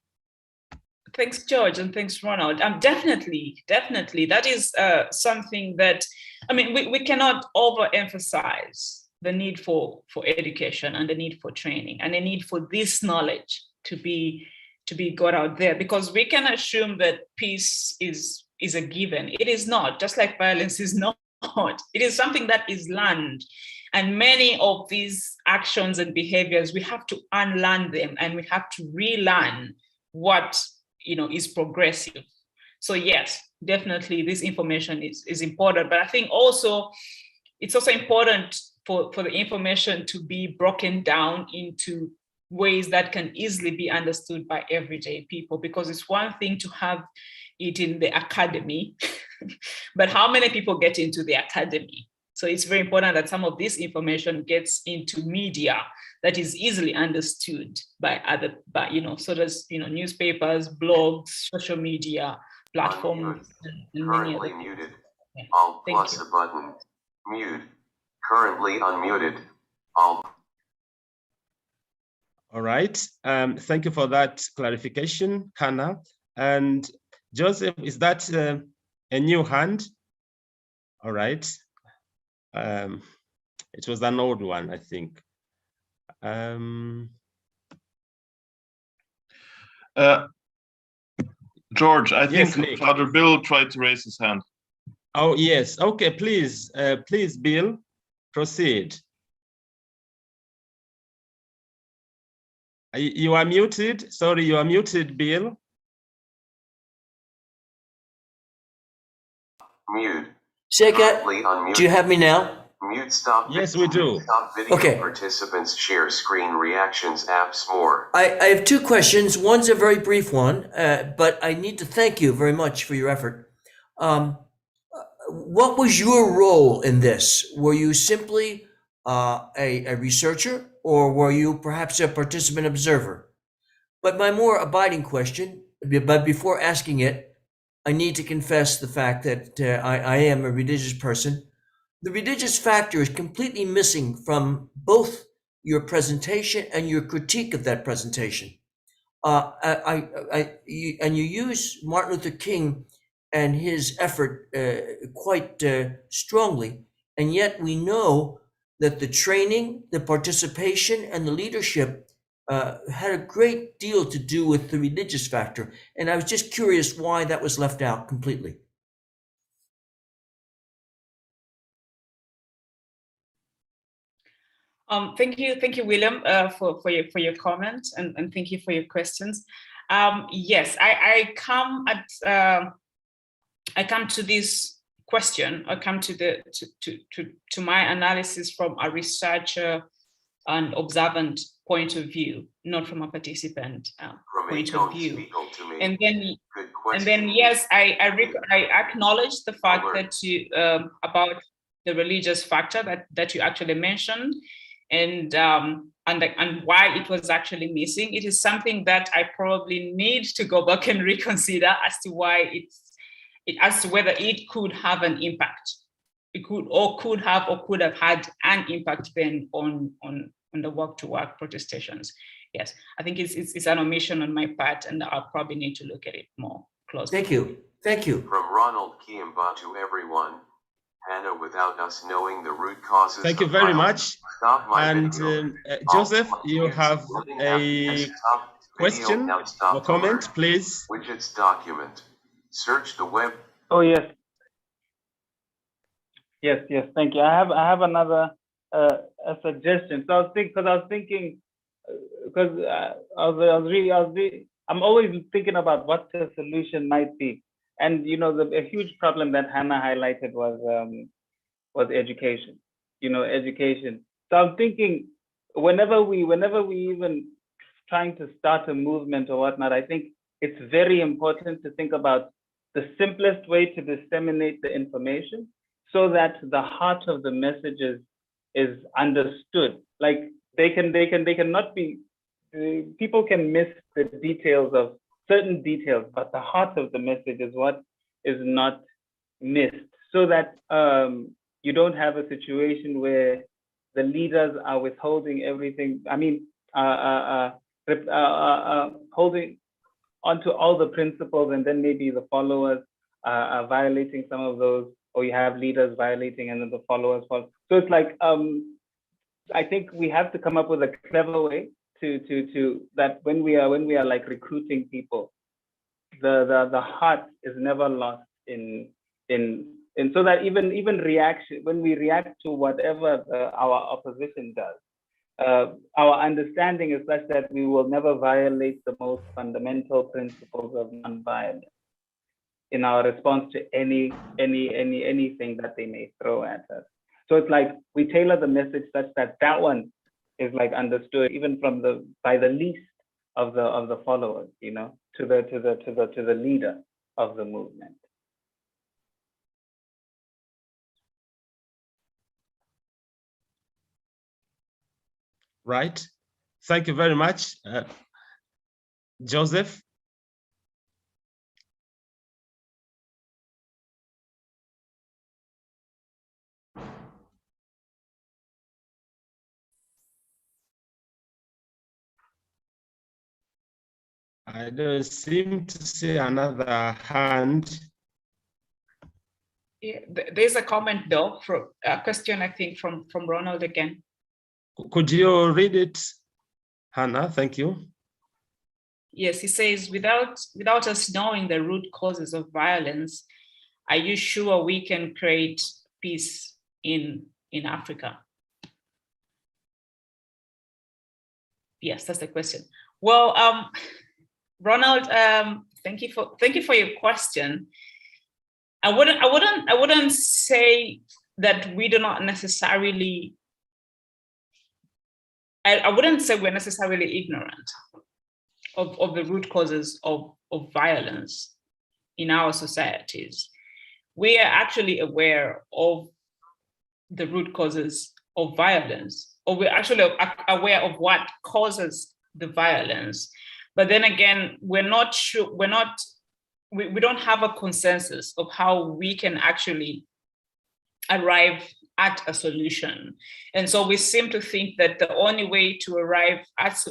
Thanks, George, and thanks, Ronald. Definitely. That is something that, I mean, we cannot overemphasize the need for education and the need for training and the need for this knowledge to be got out there, because we can assume that peace is a given. It is not, just like violence is not. It is something that is learned. And many of these actions and behaviors, we have to unlearn them and we have to relearn what, you know, is progressive. So yes, definitely this information is important. But I think also it's also important for the information to be broken down into ways that can easily be understood by everyday people, because it's one thing to have it in the academy, but how many people get into the academy? So it's very important that some of this information gets into media that is easily understood by you know, so there's, you know, newspapers, blogs, social media platforms, and many other things. Muted. Yeah. Alt Thank plus you. a button. Mute. Currently unmuted. Alt. All right. Thank you for that clarification, Hanna. And Joseph, is that a new hand? All right. It was an old one, I think. George, I Yes, think Nick. Father Bill tried to raise his hand. Oh, yes. Okay, please, please, Bill, proceed. You are muted. Sorry, you are muted, Bill. Mute. Sheka, Currently unmuted. do you have me now? Mute stop. Yes, we do. Stop video. Okay. Participants share screen reactions apps more. I have two questions. One's a very brief one, but I need to thank you very much for your effort. What was your role in this? Were you simply a researcher, or were you perhaps a participant observer? But my more abiding question, but before asking it, I need to confess the fact that I am a religious person. The religious factor is completely missing from both your presentation and your critique of that presentation. You use Martin Luther King and his effort quite strongly, and yet we know that the training, the participation, and the leadership had a great deal to do with the religious factor. And I was just curious why that was left out completely. Thank you, William, for your comments, and thank you for your questions. Yes, I come to this question. I come to my analysis from a researcher and observant point of view, not from a participant point of view. And then, yes, I acknowledge the fact that you about the religious factor that you actually mentioned, and why it was actually missing. It is something that I probably need to go back and reconsider as to why as to whether it could have an impact. It could have had an impact then on the work-to-work protestations. Yes, I think it's an omission on my part, and I'll probably need to look at it more closely. Thank you. Thank you. From Ronald Kiamba to everyone, Hanna, without us knowing the root causes. Thank you very much. And Joseph, you have a question or comment, please. Widgets document. Search the web. Oh, yes. Yes, thank you. I have another a suggestion. So I was thinking, I'm always thinking about what the solution might be. And a huge problem that Hanna highlighted was education. Education. So I'm thinking, whenever we even trying to start a movement or whatnot, I think it's very important to think about the simplest way to disseminate the information so that the heart of the messages is understood. Like they cannot be, people can miss the details of certain details, but the heart of the message is what is not missed, so that you don't have a situation where the leaders are withholding everything. I mean, holding onto all the principles, and then maybe the followers are violating some of those, or you have leaders violating and then the followers follow. So it's like, I think we have to come up with a clever way to that when we are like recruiting people, the heart is never lost in so that even reaction, when we react to whatever our opposition does, our understanding is such that we will never violate the most fundamental principles of nonviolence in our response to anything that they may throw at us. So it's like we tailor the message such that that one is like understood even by the least of the followers, to the leader of the movement. Right. Thank you very much, Joseph. I don't seem to see another hand. Yeah, there's a comment though, from a question, I think, from Ronald again. Could you read it, Hanna? Thank you. Yes, he says, without us knowing the root causes of violence, are you sure we can create peace in Africa? Yes, that's the question. Well, Ronald, thank you for your question. I wouldn't say that we do not necessarily. I wouldn't say we're necessarily ignorant of the root causes of violence in our societies. We are actually aware of the root causes of violence, or we're actually aware of what causes the violence. But then again, we're not sure, we don't have a consensus of how we can actually arrive at a solution. And so we seem to think that the only way to arrive at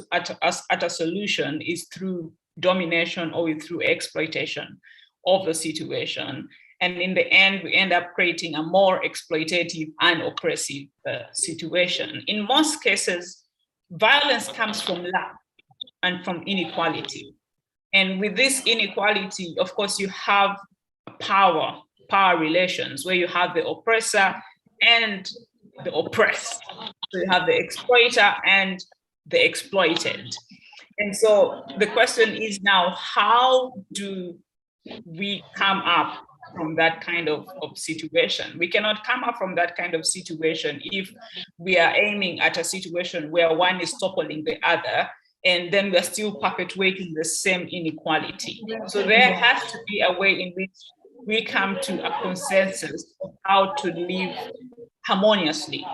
a solution is through domination or through exploitation of the situation. And in the end, we end up creating a more exploitative and oppressive situation. In most cases, violence comes from lack and from inequality. And with this inequality, of course, you have power relations where you have the oppressor and the oppressed. So you have the exploiter and the exploited. And so the question is now, how do we come up from that kind of situation? We cannot come up from that kind of situation if we are aiming at a situation where one is toppling the other, and then we're still perpetuating the same inequality. So there has to be a way in which we come to a consensus of how to live harmoniously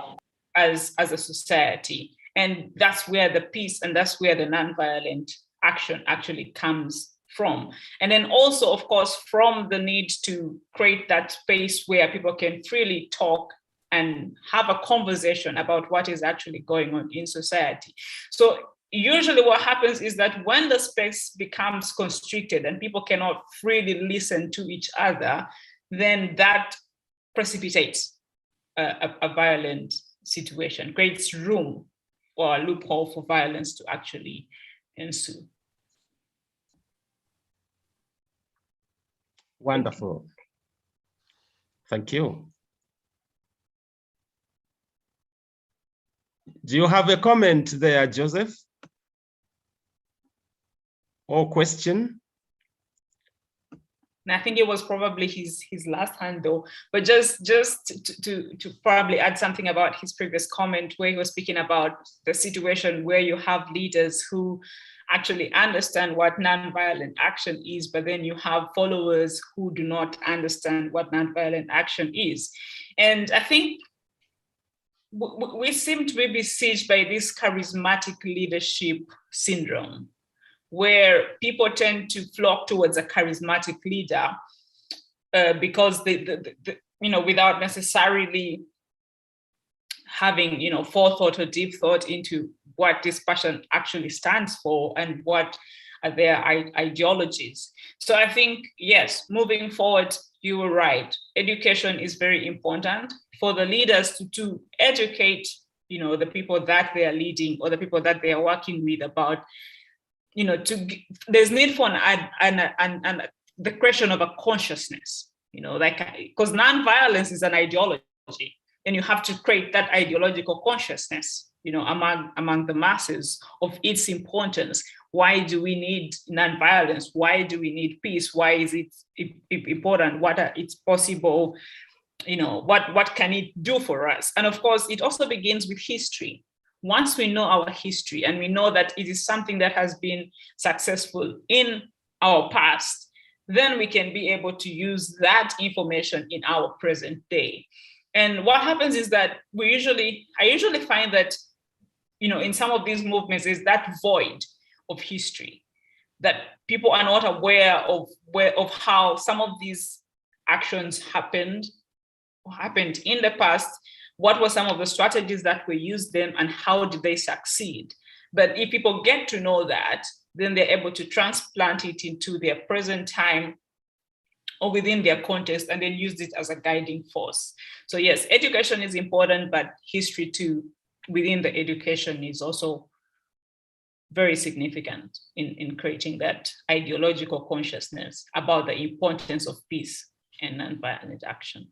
as a society. And that's where the peace and that's where the nonviolent action actually comes from. And then also, of course, from the need to create that space where people can freely talk and have a conversation about what is actually going on in society. So usually what happens is that when the space becomes constricted and people cannot freely listen to each other, then that precipitates a violent situation, creates room or a loophole for violence to actually ensue. Wonderful. Thank you. Do you have a comment there, Joseph? Or question? And I think it was probably his last hand though, but just to probably add something about his previous comment where he was speaking about the situation where you have leaders who actually understand what nonviolent action is, but then you have followers who do not understand what nonviolent action is. And I think we seem to be besieged by this charismatic leadership syndrome, where people tend to flock towards a charismatic leader because they without necessarily having forethought or deep thought into what this person actually stands for and what are their ideologies. So I think, yes, moving forward, you were right. Education is very important for the leaders to educate, the people that they are leading or the people that they are working with about, there's need for the question of a consciousness, because nonviolence is an ideology, and you have to create that ideological consciousness, among the masses of its importance. Why do we need nonviolence? Why do we need peace? Why is it important? What are its possible, what can it do for us? And of course, it also begins with history. Once we know our history and we know that it is something that has been successful in our past, then we can be able to use that information in our present day. And what happens is that I usually find that, in some of these movements is that void of history, that people are not aware of how some of these actions happened in the past. What were some of the strategies that were used then and how did they succeed? But if people get to know that, then they're able to transplant it into their present time or within their context and then use it as a guiding force. So yes, education is important, but history too within the education is also very significant in creating that ideological consciousness about the importance of peace and nonviolent action.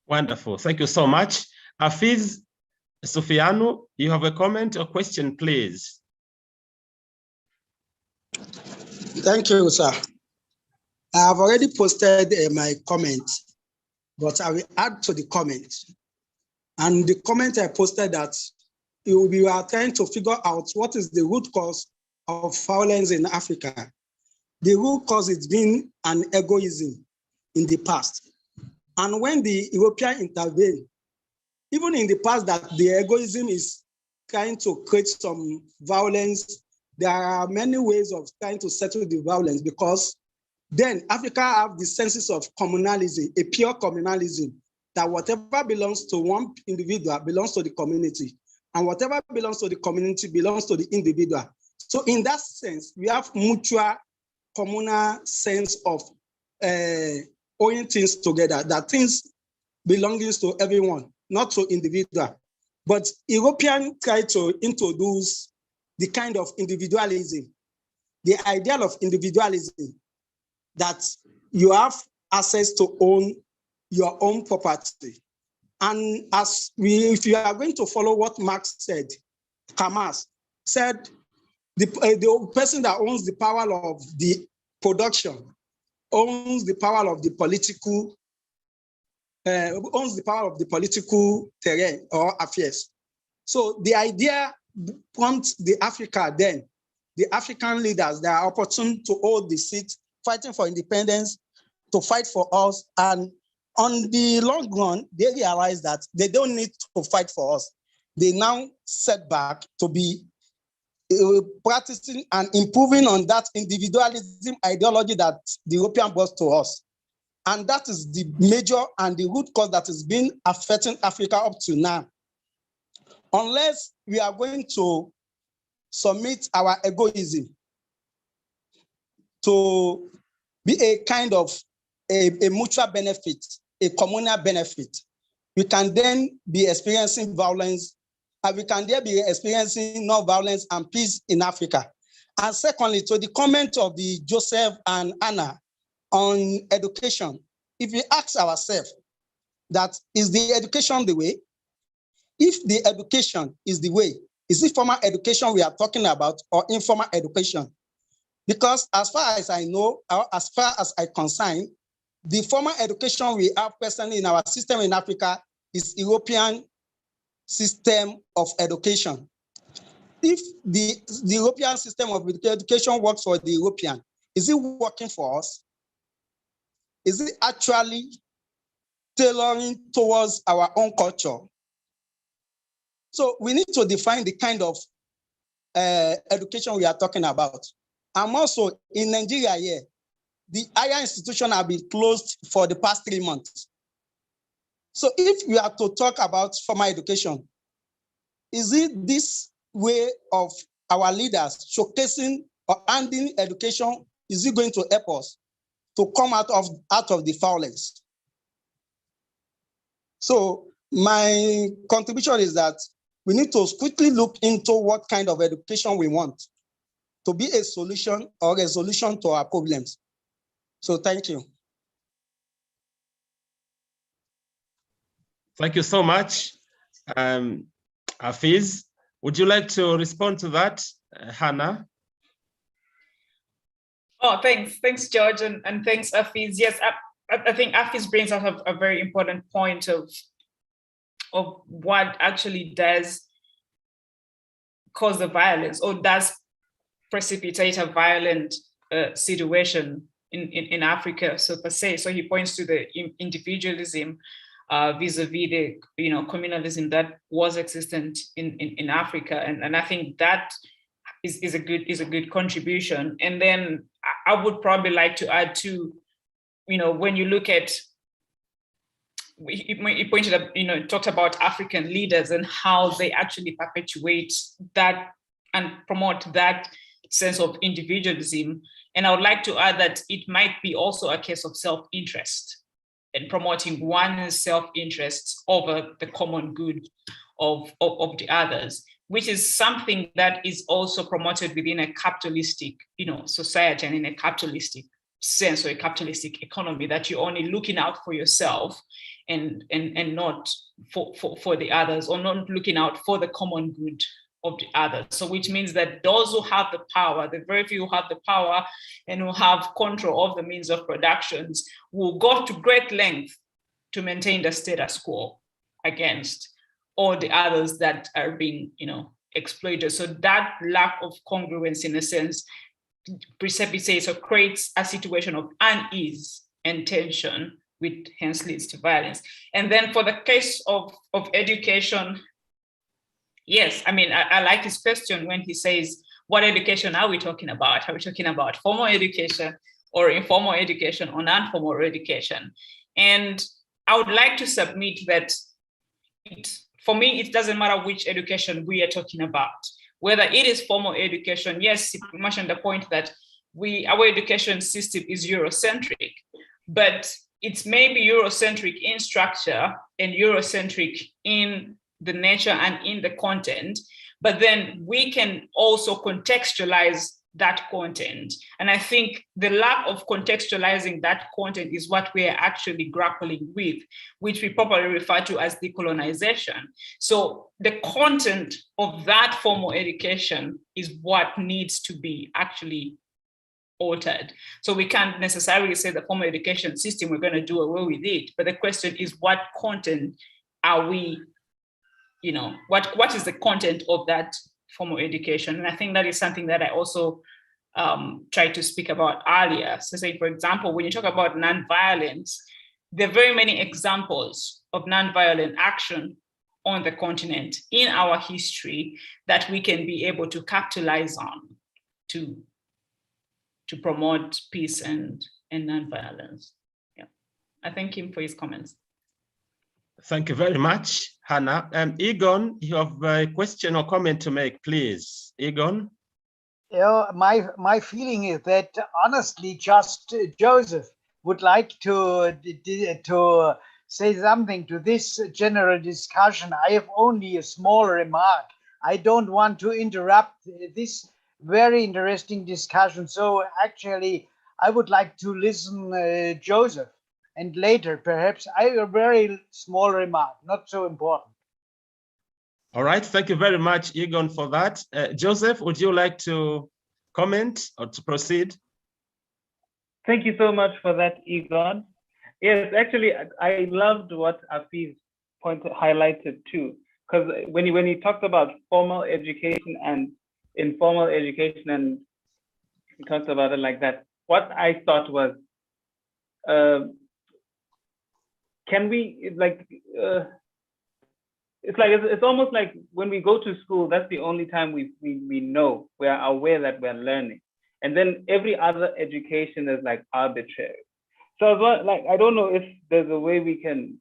Wonderful. Thank you so much. Afiz Sufianu, you have a comment or question, please? Thank you, sir. I have already posted my comment, but I will add to the comment. And the comment I posted that we are trying to figure out what is the root cause of violence in Africa. The root cause has been an egoism in the past. And when the European intervened, even in the past that the egoism is trying to create some violence, there are many ways of trying to settle the violence because then Africa have the senses of communalism, a pure communalism, that whatever belongs to one individual belongs to the community, and whatever belongs to the community belongs to the individual. So in that sense, we have mutual communal sense of owning things together, that things belongs to everyone, not to individual. But Europeans try to introduce the kind of individualism, the ideal of individualism, that you have access to own your own property. And if you are going to follow what Marx said, Hamas said, the person that owns the power of the production owns the power of the political terrain or affairs. So the idea prompts the African leaders that are opportune to hold the seat, fighting for independence, to fight for us. And on the long run, they realize that they don't need to fight for us. They now set back to be practicing and improving on that individualism ideology that the European brought to us. And that is the major and the root cause that has been affecting Africa up to now. Unless we are going to submit our egoism to be a kind of a mutual benefit, a communal benefit, we can then be experiencing violence, and we can then be experiencing non-violence and peace in Africa. And secondly, to the comment of the Joseph and Anna on education, if we ask ourselves that is the education the way? If the education is the way, is it formal education we are talking about or informal education? Because as far as I know, or as far as I concern, the formal education we have presently in our system in Africa is European system of education. If the European system of education works for the European, is it working for us? Is it actually tailoring towards our own culture? So we need to define the kind of education we are talking about. And also in Nigeria here, the higher institutions have been closed for the past 3 months. So if we are to talk about formal education, is it this way of our leaders showcasing or handling education, is it going to help us to come out of the violence? So my contribution is that we need to quickly look into what kind of education we want to be a solution or a solution to our problems. So thank you. Thank you so much. Hafiz, would you like to respond to that, Hanna? Oh, thanks, George, and thanks, Hafiz. Yes, I think Hafiz brings up a very important point of what actually does cause the violence or does precipitate a violent situation in Africa, so per se. So he points to the individualism vis-a-vis the communalism that was existent in Africa, and I think that is a good contribution. And then I would probably like to add to, when you look at, he pointed up, talked about African leaders and how they actually perpetuate that and promote that sense of individualism. And I would like to add that it might be also a case of self-interest and promoting one's self-interest over the common good of the others, which is something that is also promoted within a capitalistic, society and in a capitalistic sense or a capitalistic economy, that you're only looking out for yourself and not for the others, or not looking out for the common good of the others. So which means that those who have the power, the very few who have the power and who have control of the means of productions, will go to great length to maintain the status quo against all the others that are being, exploited. So that lack of congruence, in a sense, precipitates or creates a situation of unease and tension, which hence leads to violence. And then for the case of education, yes, I like his question when he says, what education are we talking about? Are we talking about formal education or informal education or non-formal education? And I would like to submit that for me, it doesn't matter which education we are talking about, whether it is formal education. Yes, you mentioned the point that our education system is Eurocentric, but it's maybe Eurocentric in structure and Eurocentric in the nature and in the content, but then we can also contextualize that content. And I think the lack of contextualizing that content is what we are actually grappling with, which we probably refer to as decolonization. So the content of that formal education is what needs to be actually altered. So we can't necessarily say the formal education system, we're going to do away with it. But the question is, what content are we, what is the content of that formal education? And I think that is something that I also tried to speak about earlier. So say, for example, when you talk about nonviolence, there are very many examples of nonviolent action on the continent in our history that we can be able to capitalize on to promote peace and nonviolence. Yeah, I thank him for his comments. Thank you very much, Hanna. Egon, you have a question or comment to make, please. Egon? Yeah, my feeling is that honestly, just Joseph would like to say something to this general discussion. I have only a small remark. I don't want to interrupt this very interesting discussion. So actually, I would like to listen Joseph. And later, perhaps, I have a very small remark, not so important. All right, thank you very much, Egon, for that. Joseph, would you like to comment or to proceed? Thank you so much for that, Egon. Yes, actually, I loved what Afiz highlighted too, because when he talked about formal education and informal education, and he talked about it like that, what I thought was, can we it's almost like when we go to school, that's the only time we know, we are aware that we're learning, and then every other education is like arbitrary. So I don't know if there's a way we can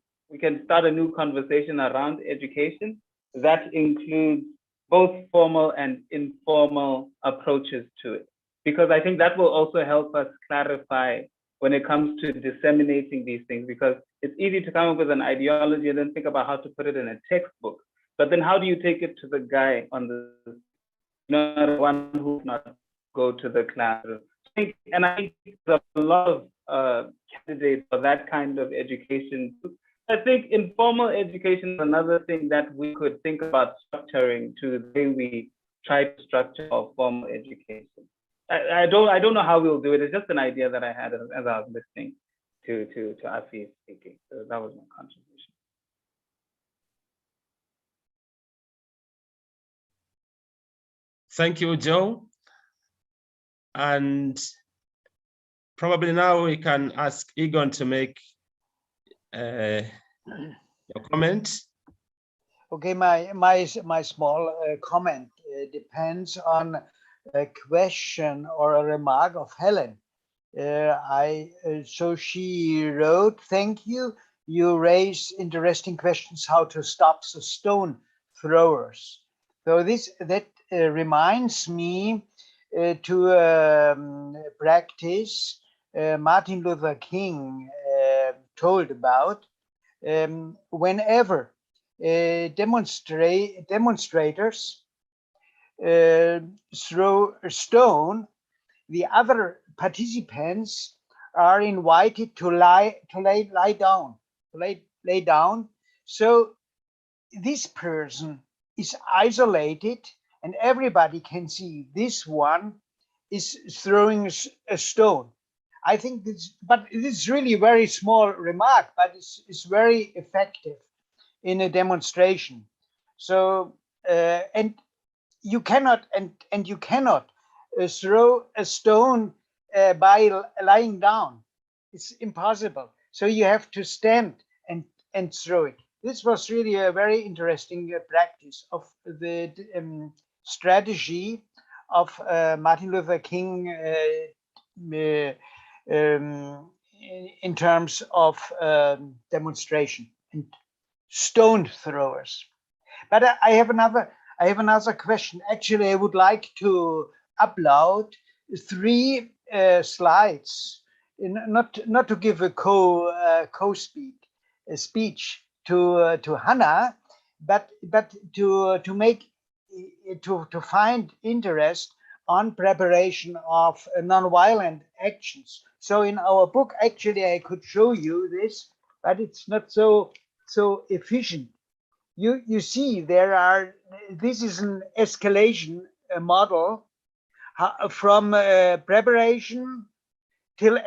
start a new conversation around education that includes both formal and informal approaches to it, because I think that will also help us clarify when it comes to disseminating these things, because it's easy to come up with an ideology and then think about how to put it in a textbook. But then how do you take it to the guy on the one who not go to the classroom? And I think there's a lot of candidates for that kind of education. I think informal education is another thing that we could think about structuring to the way we try to structure our formal education. I don't know how we'll do it. It's just an idea that I had as I was listening to Afi speaking. So that was my contribution. Thank you, Joe. And probably now we can ask Egon to make your comment. Okay, my small comment depends on a question or a remark of Helen. So she wrote, "Thank you. You raise interesting questions how to stop the stone throwers." So that reminds me to practice Martin Luther King told about. Whenever demonstrators throw a stone, the other participants are invited to lay down. So this person is isolated, and everybody can see this one is throwing a stone. I think this, but it is really a very small remark, but it's very effective in a demonstration. So and you cannot throw a stone by lying down. It's impossible. So you have to stand and throw it. This was really a very interesting practice of the strategy of Martin Luther King in terms of demonstration and stone throwers. But I have another question. Actually, I would like to upload 3 slides, not to give a speech to Hanna, but to make to find interest on preparation of nonviolent actions. So in our book, actually, I could show you this, but it's not so efficient. You see, this is an escalation model from preparation to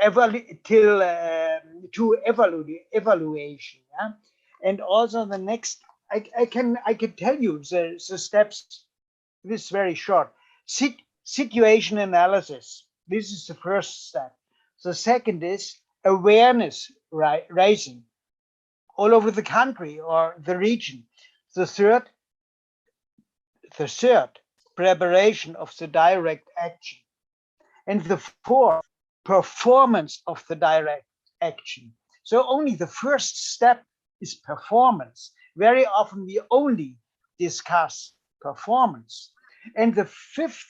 evaluation. Yeah? And also the next, I can tell you the steps. This is very short. Situation analysis. This is the first step. The second is awareness raising all over the country or the region. The third, preparation of the direct action. And the fourth, performance of the direct action. So only the first step is performance. Very often we only discuss performance. And the fifth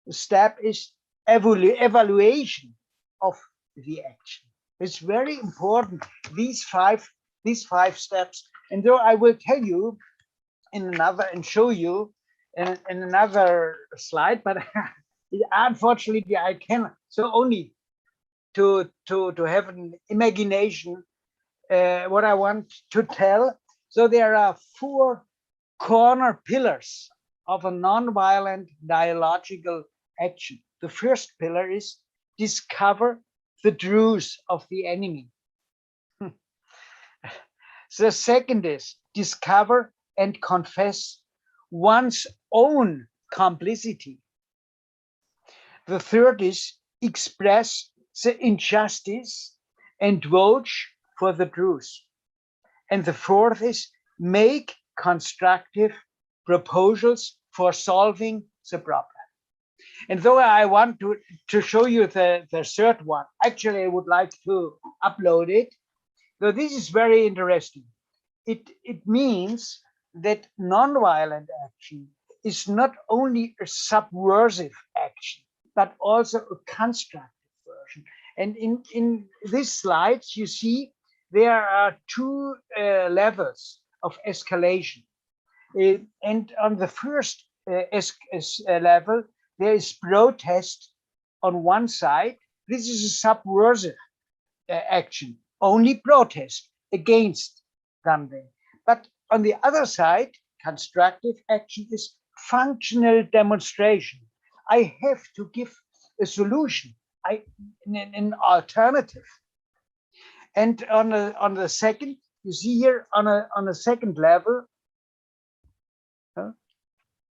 step is evaluation of the action. It's very important, these five steps. And though I will tell you in another and show you in another slide, but unfortunately I cannot. So only to have an imagination what I want to tell. So there are 4 corner pillars of a nonviolent dialogical action. The first pillar is discover the truth of the enemy. The second is discover and confess one's own complicity. The third is express the injustice and vouch for the truth. And the fourth is make constructive proposals for solving the problem. And though I want to show you the third one, actually I would like to upload it. So this is very interesting. It means that nonviolent action is not only a subversive action, but also a constructive version. And in these slides, you see there are 2 levels of escalation. And on the first level, there is protest on one side. This is a subversive action, only protest against something. But on the other side, constructive action is functional demonstration. I have to give a solution, an alternative. And on the second, you see here on a second level,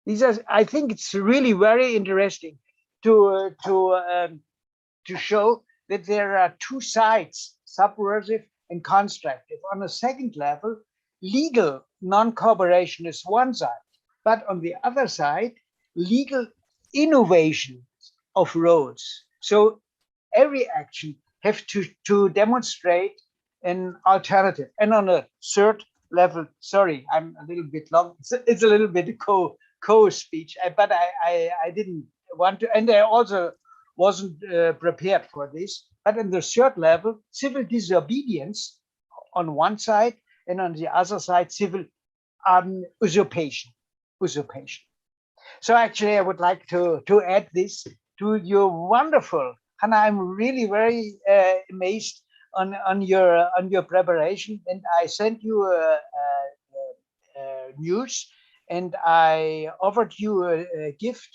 these are, I think it's really very interesting to show that there are 2 sides, subversive and constructive. On the second level, legal non-cooperation is one side, but on the other side, legal innovation of roads. So every action have to demonstrate an alternative. And on a third level, sorry, I'm a little bit long. It's a little bit co-speech, but I didn't want to, and I also wasn't prepared for this. But in the third level, civil disobedience on one side, and on the other side, civil usurpation. So actually, I would like to add this to your wonderful, Hanna. I'm really very amazed on your preparation, and I sent you a news, and I offered you a gift.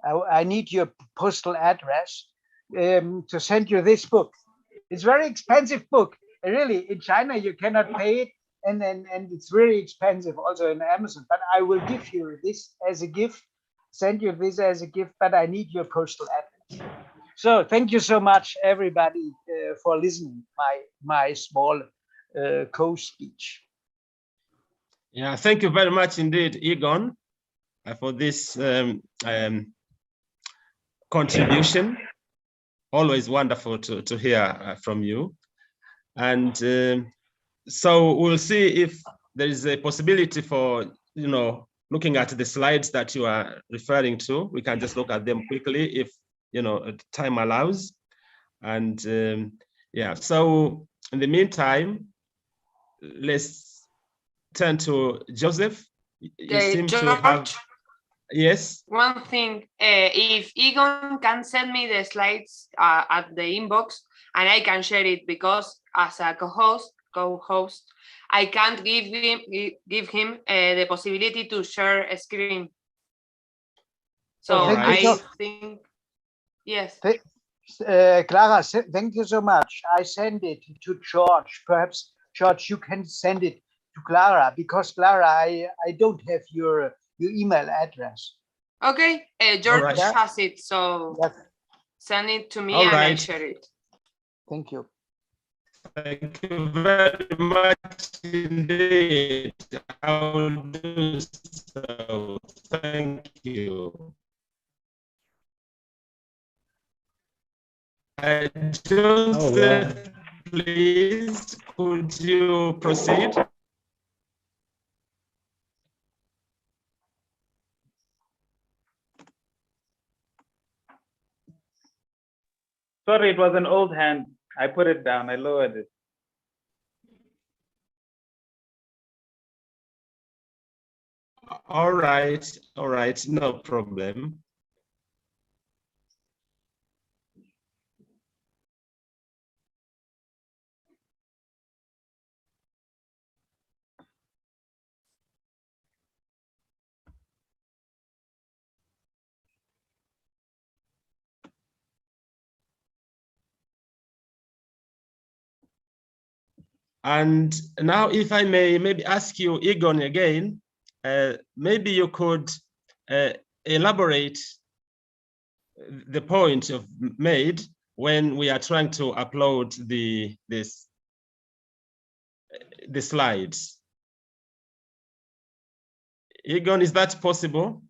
I need your postal address to send you this book. It's a very expensive book. Really, in China you cannot pay it, and it's very expensive also in Amazon. But I will give you this as a gift, send you this as a gift, but I need your postal address. So thank you so much, everybody, for listening my small co-speech. Yeah, thank you very much indeed, Egon, for this contribution. Always wonderful to hear from you. And so we'll see if there is a possibility for, looking at the slides that you are referring to. We can just look at them quickly if, time allows. And yeah, so in the meantime, let's turn to Joseph. You seem to have Yes. One thing, if Egon can send me the slides at the inbox, and I can share it, because as a co-host, I can't give him the possibility to share a screen. So I think, yes. Clara, thank you so much. I send it to George. Perhaps, George, you can send it to Clara, because Clara, I don't have your email address. Okay, George has it, so send it to me and I share it. Thank you. Thank you very much indeed. I will do so. Thank you. Joseph, please, could you proceed? Sorry, it was an old hand. I put it down. I lowered it. All right, no problem. And now, if I may maybe ask you, Egon, again, maybe you could elaborate the point you've made when we are trying to upload the slides. Egon, is that possible?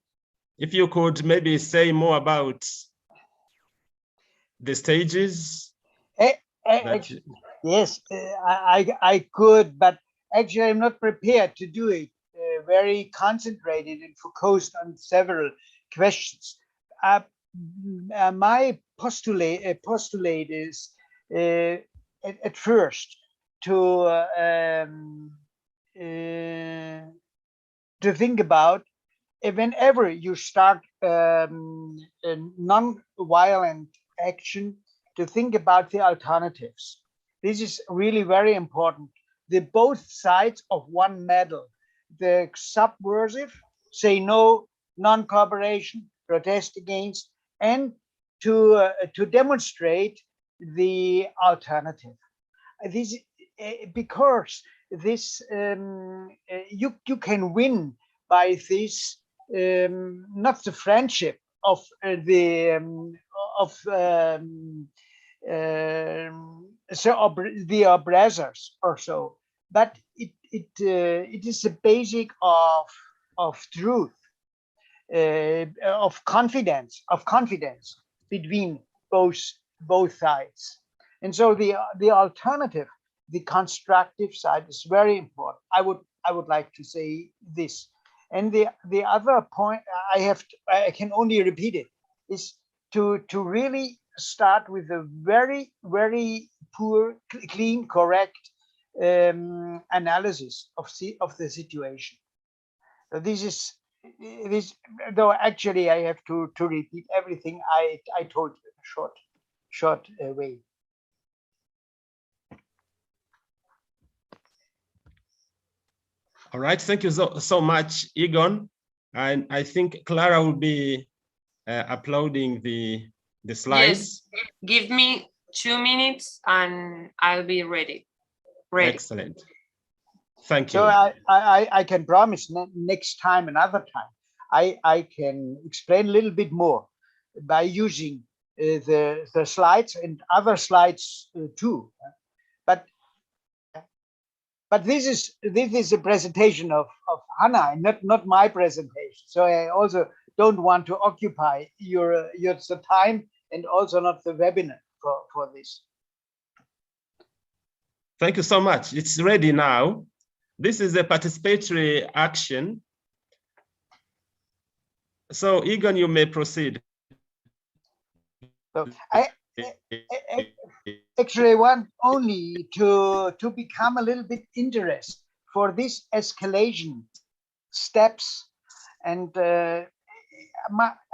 If you could maybe say more about the stages. Yes, I could, but actually I'm not prepared to do it. Very concentrated and focused on several questions. My postulate is at first to think about whenever you start a non-violent action, to think about the alternatives. This is really very important. The both sides of one medal, the subversive, say no, non-cooperation, protest against, and to demonstrate the alternative. This because this you can win by this, not the friendship of the the oppressors or so, but it is the basic of truth, of confidence between both sides. And so the alternative, the constructive side, is very important. I would like to say this. And the other point I can only repeat it, is to really start with a very, very poor, clean, correct analysis of the situation. So this is this, though actually I have to repeat everything I told you in a short way. All right, thank you so much, Egon. And I think Clara will be uploading the slides. Yes, give me 2 minutes and I'll be ready. Excellent. Thank you. So I can promise next time, another time, I can explain a little bit more by using the slides and other slides too. But this is a presentation of Hanna, not my presentation. So I also don't want to occupy your time, and also not the webinar for this. Thank you so much. It's ready now. This is a participatory action. So Egon, you may proceed. So I actually want only to become a little bit interested for this escalation steps, and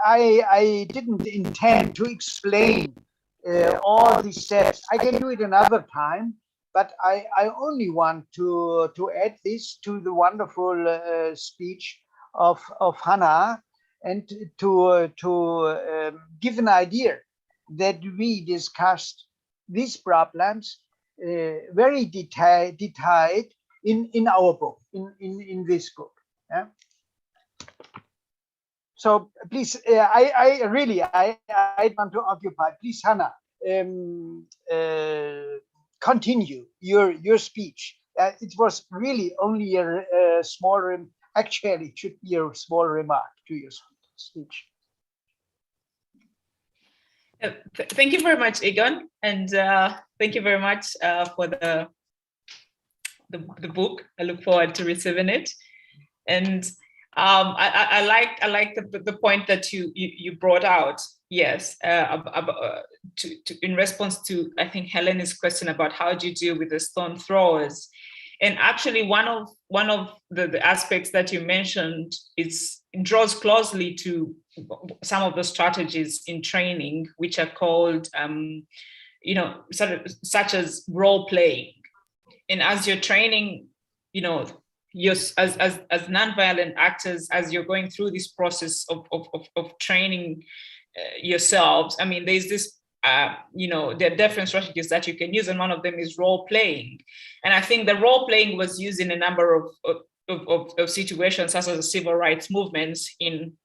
I didn't intend to explain all these steps. I can do it another time, but I only want to add this to the wonderful speech of Hanna, and to give an idea that we discussed these problems very detailed in our book, in this book. Yeah? So please, I really want to occupy. Please, Hanna, continue your speech. It was really only a small, actually it should be a small remark to your speech. Thank you very much, Egon, and thank you very much for the book. I look forward to receiving it, and I like the point that you brought out. Yes, in response to, I think, Helene's question about how do you deal with the stone throwers, and actually one of the aspects that you mentioned draws closely to some of the strategies in training, which are called, such as role playing. And as you're training, as nonviolent actors, as you're going through this process of training yourselves, I mean, there's this, there are different strategies that you can use, and one of them is role playing. And I think the role playing was used in a number of situations, such as the civil rights movements in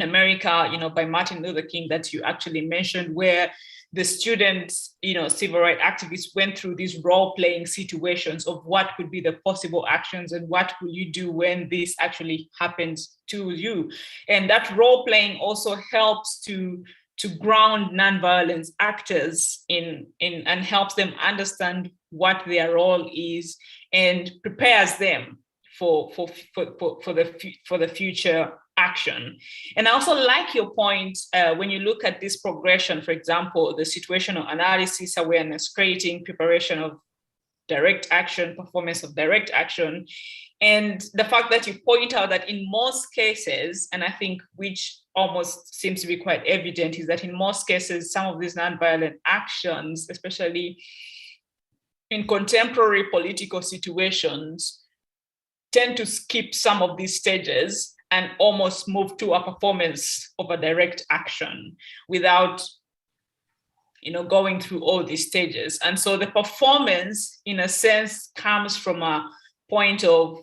America, by Martin Luther King that you actually mentioned, where the students, civil rights activists went through these role-playing situations of what could be the possible actions and what will you do when this actually happens to you. And that role-playing also helps to ground nonviolence actors in and helps them understand what their role is and prepares them for the future action. And I also like your point when you look at this progression, for example, the situational analysis, awareness creating, preparation of direct action, performance of direct action, and the fact that you point out that in most cases, and I think which almost seems to be quite evident, is that in most cases, some of these nonviolent actions, especially in contemporary political situations, tend to skip some of these stages and almost move to a performance of a direct action without, going through all these stages. And so the performance, in a sense, comes from a point of,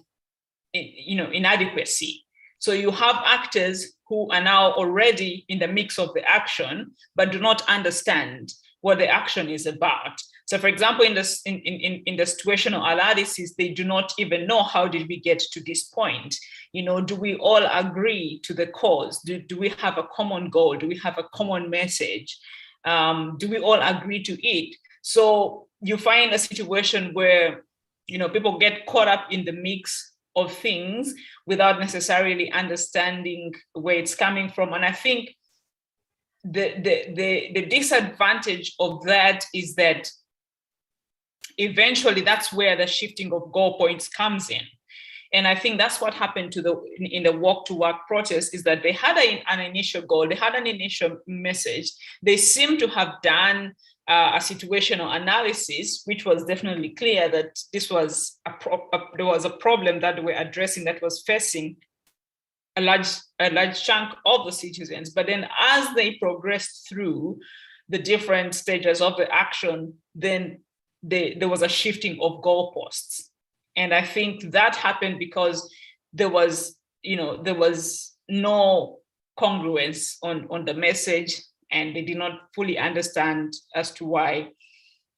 inadequacy. So you have actors who are now already in the mix of the action, but do not understand what the action is about. So, for example, in the situational analysis, they do not even know how did we get to this point. Do we all agree to the cause? Do we have a common goal? Do we have a common message? Do we all agree to it? So you find a situation where, people get caught up in the mix of things without necessarily understanding where it's coming from. And I think the disadvantage of that is that eventually that's where the shifting of goal points comes in. And I think that's what happened in the walk to work protest, is that they had an initial goal, they had an initial message. They seem to have done a situational analysis, which was definitely clear that this was there was a problem that they were addressing that was facing a large chunk of the citizens. But then as they progressed through the different stages of the action, then there was a shifting of goalposts. And I think that happened because there was no congruence on the message, and they did not fully understand as to why,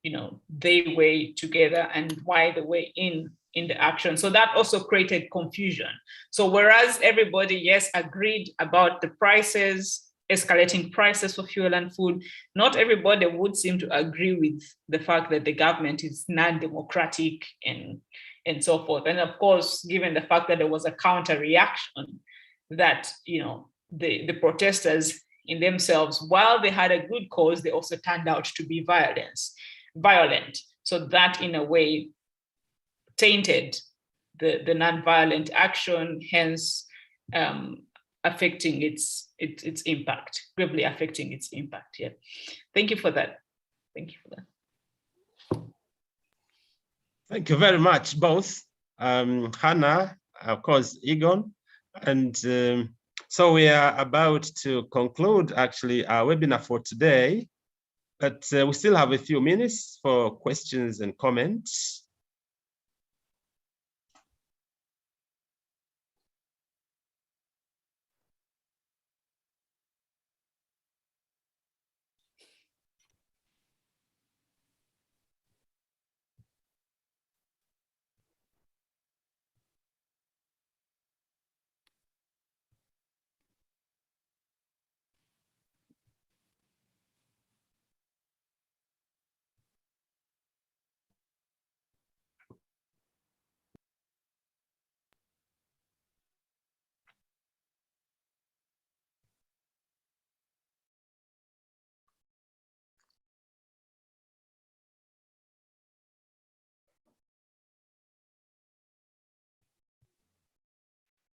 they were together and why they were in the action. So that also created confusion. So whereas everybody, yes, agreed about the prices, escalating prices for fuel and food, not everybody would seem to agree with the fact that the government is non-democratic and so forth. And of course, given the fact that there was a counter reaction, that the protesters in themselves, while they had a good cause, they also turned out to be violent. So that in a way tainted the nonviolent action, hence affecting its impact, gravely affecting its impact. Yeah, thank you for that. Thank you for that. Thank you very much, both Hanna, of course, Egon, and so we are about to conclude actually our webinar for today, but we still have a few minutes for questions and comments.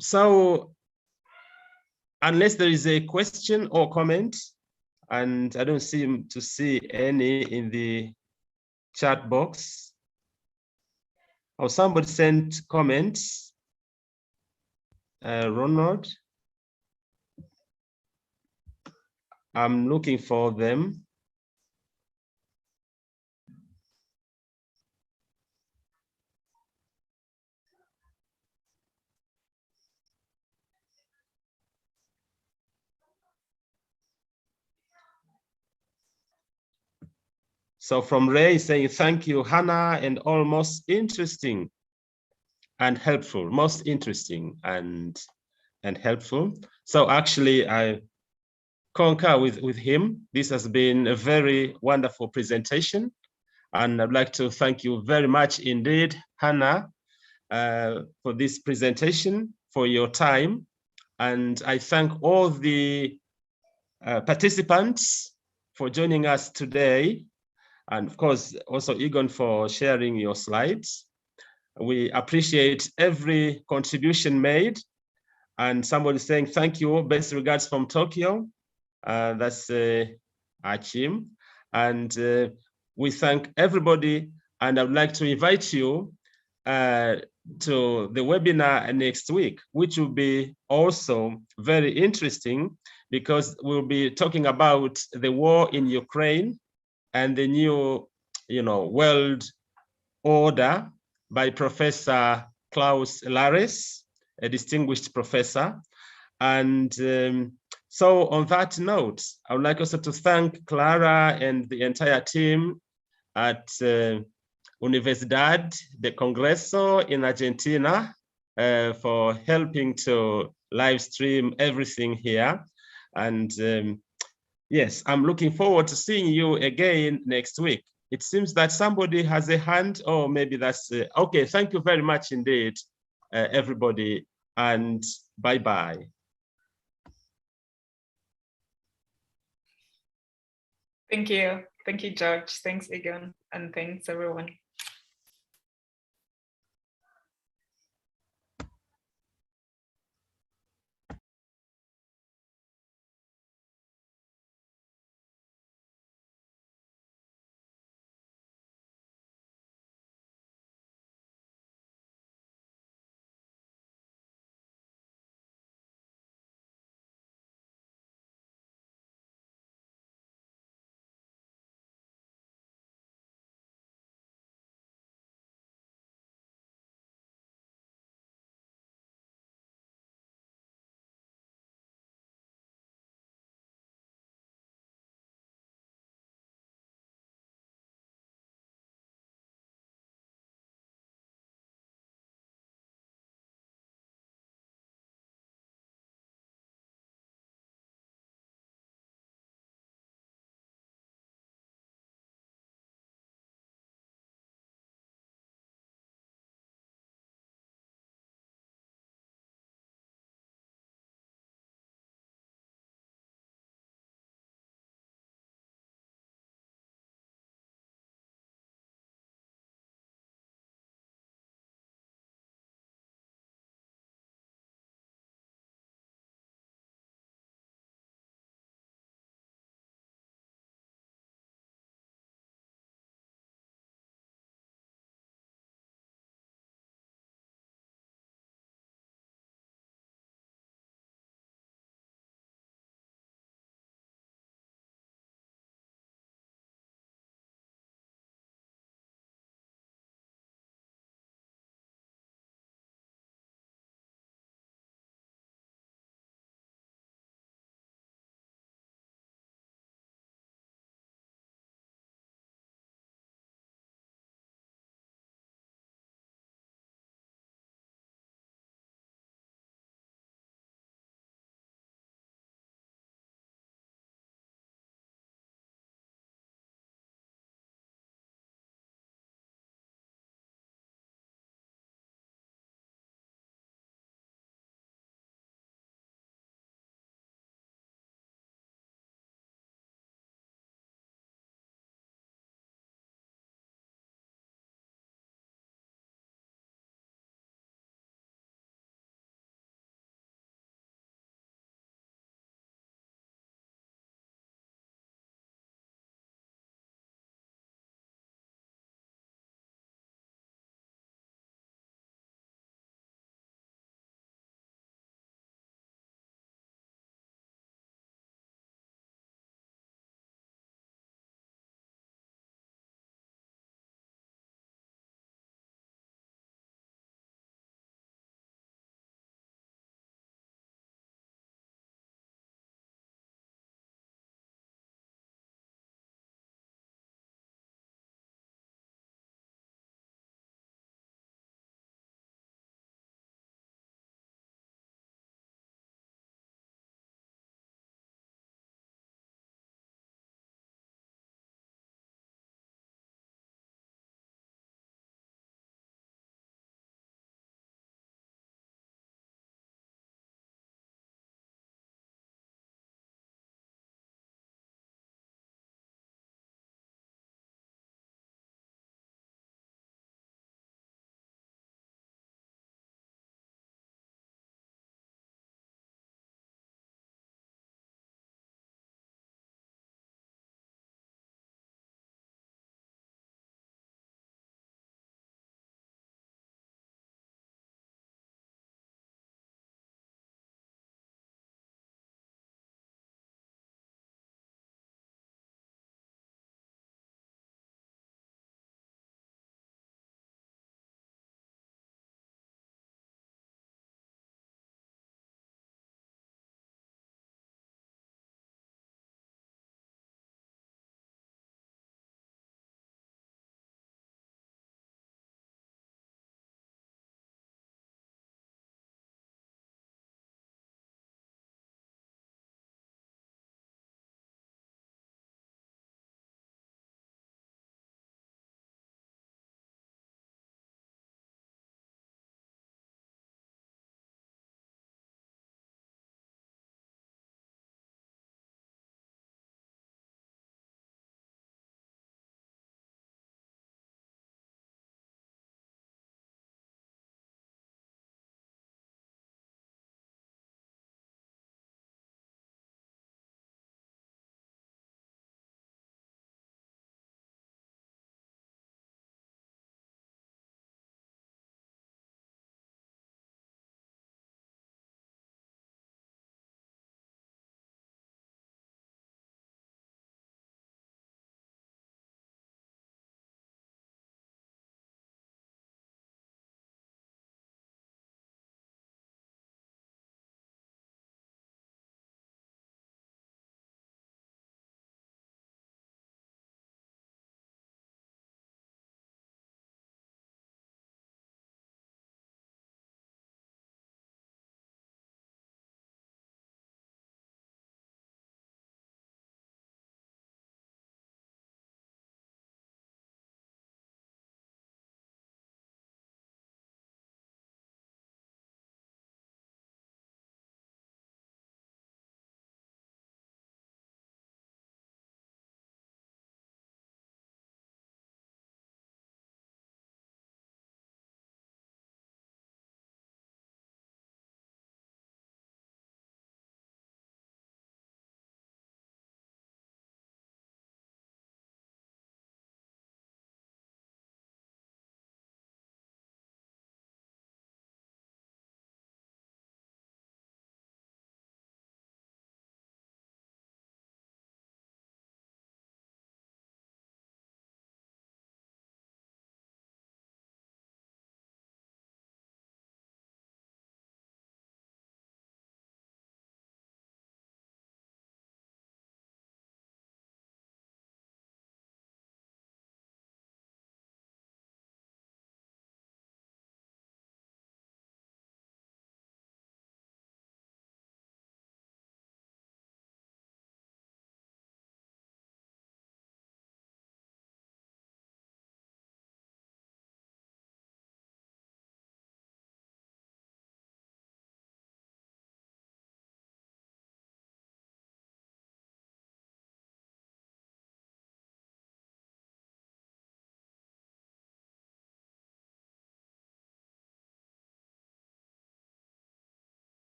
So unless there is a question or comment, and I don't seem to see any in the chat box, or somebody sent comments, Ronald, I'm looking for them. So from Ray saying, thank you, Hanna, and all most interesting and helpful, most interesting and helpful. So actually I concur with him. This has been a very wonderful presentation. And I'd like to thank you very much indeed, Hanna, for this presentation, for your time. And I thank all the participants for joining us today. And of course, also Egon for sharing your slides. We appreciate every contribution made. And somebody saying, thank you, best regards from Tokyo. That's Achim. And we thank everybody. And I would like to invite you to the webinar next week, which will be also very interesting because we'll be talking about the war in Ukraine and the new, world order by Professor Klaus Lares, a distinguished professor. And so on that note, I would like also to thank Clara and the entire team at Universidad de Congreso in Argentina for helping to live stream everything here. And yes, I'm looking forward to seeing you again next week. It seems that somebody has a hand, or maybe that's, okay, thank you very much indeed, everybody, and bye-bye. Thank you. Thank you, George. Thanks, Egon. And thanks, everyone.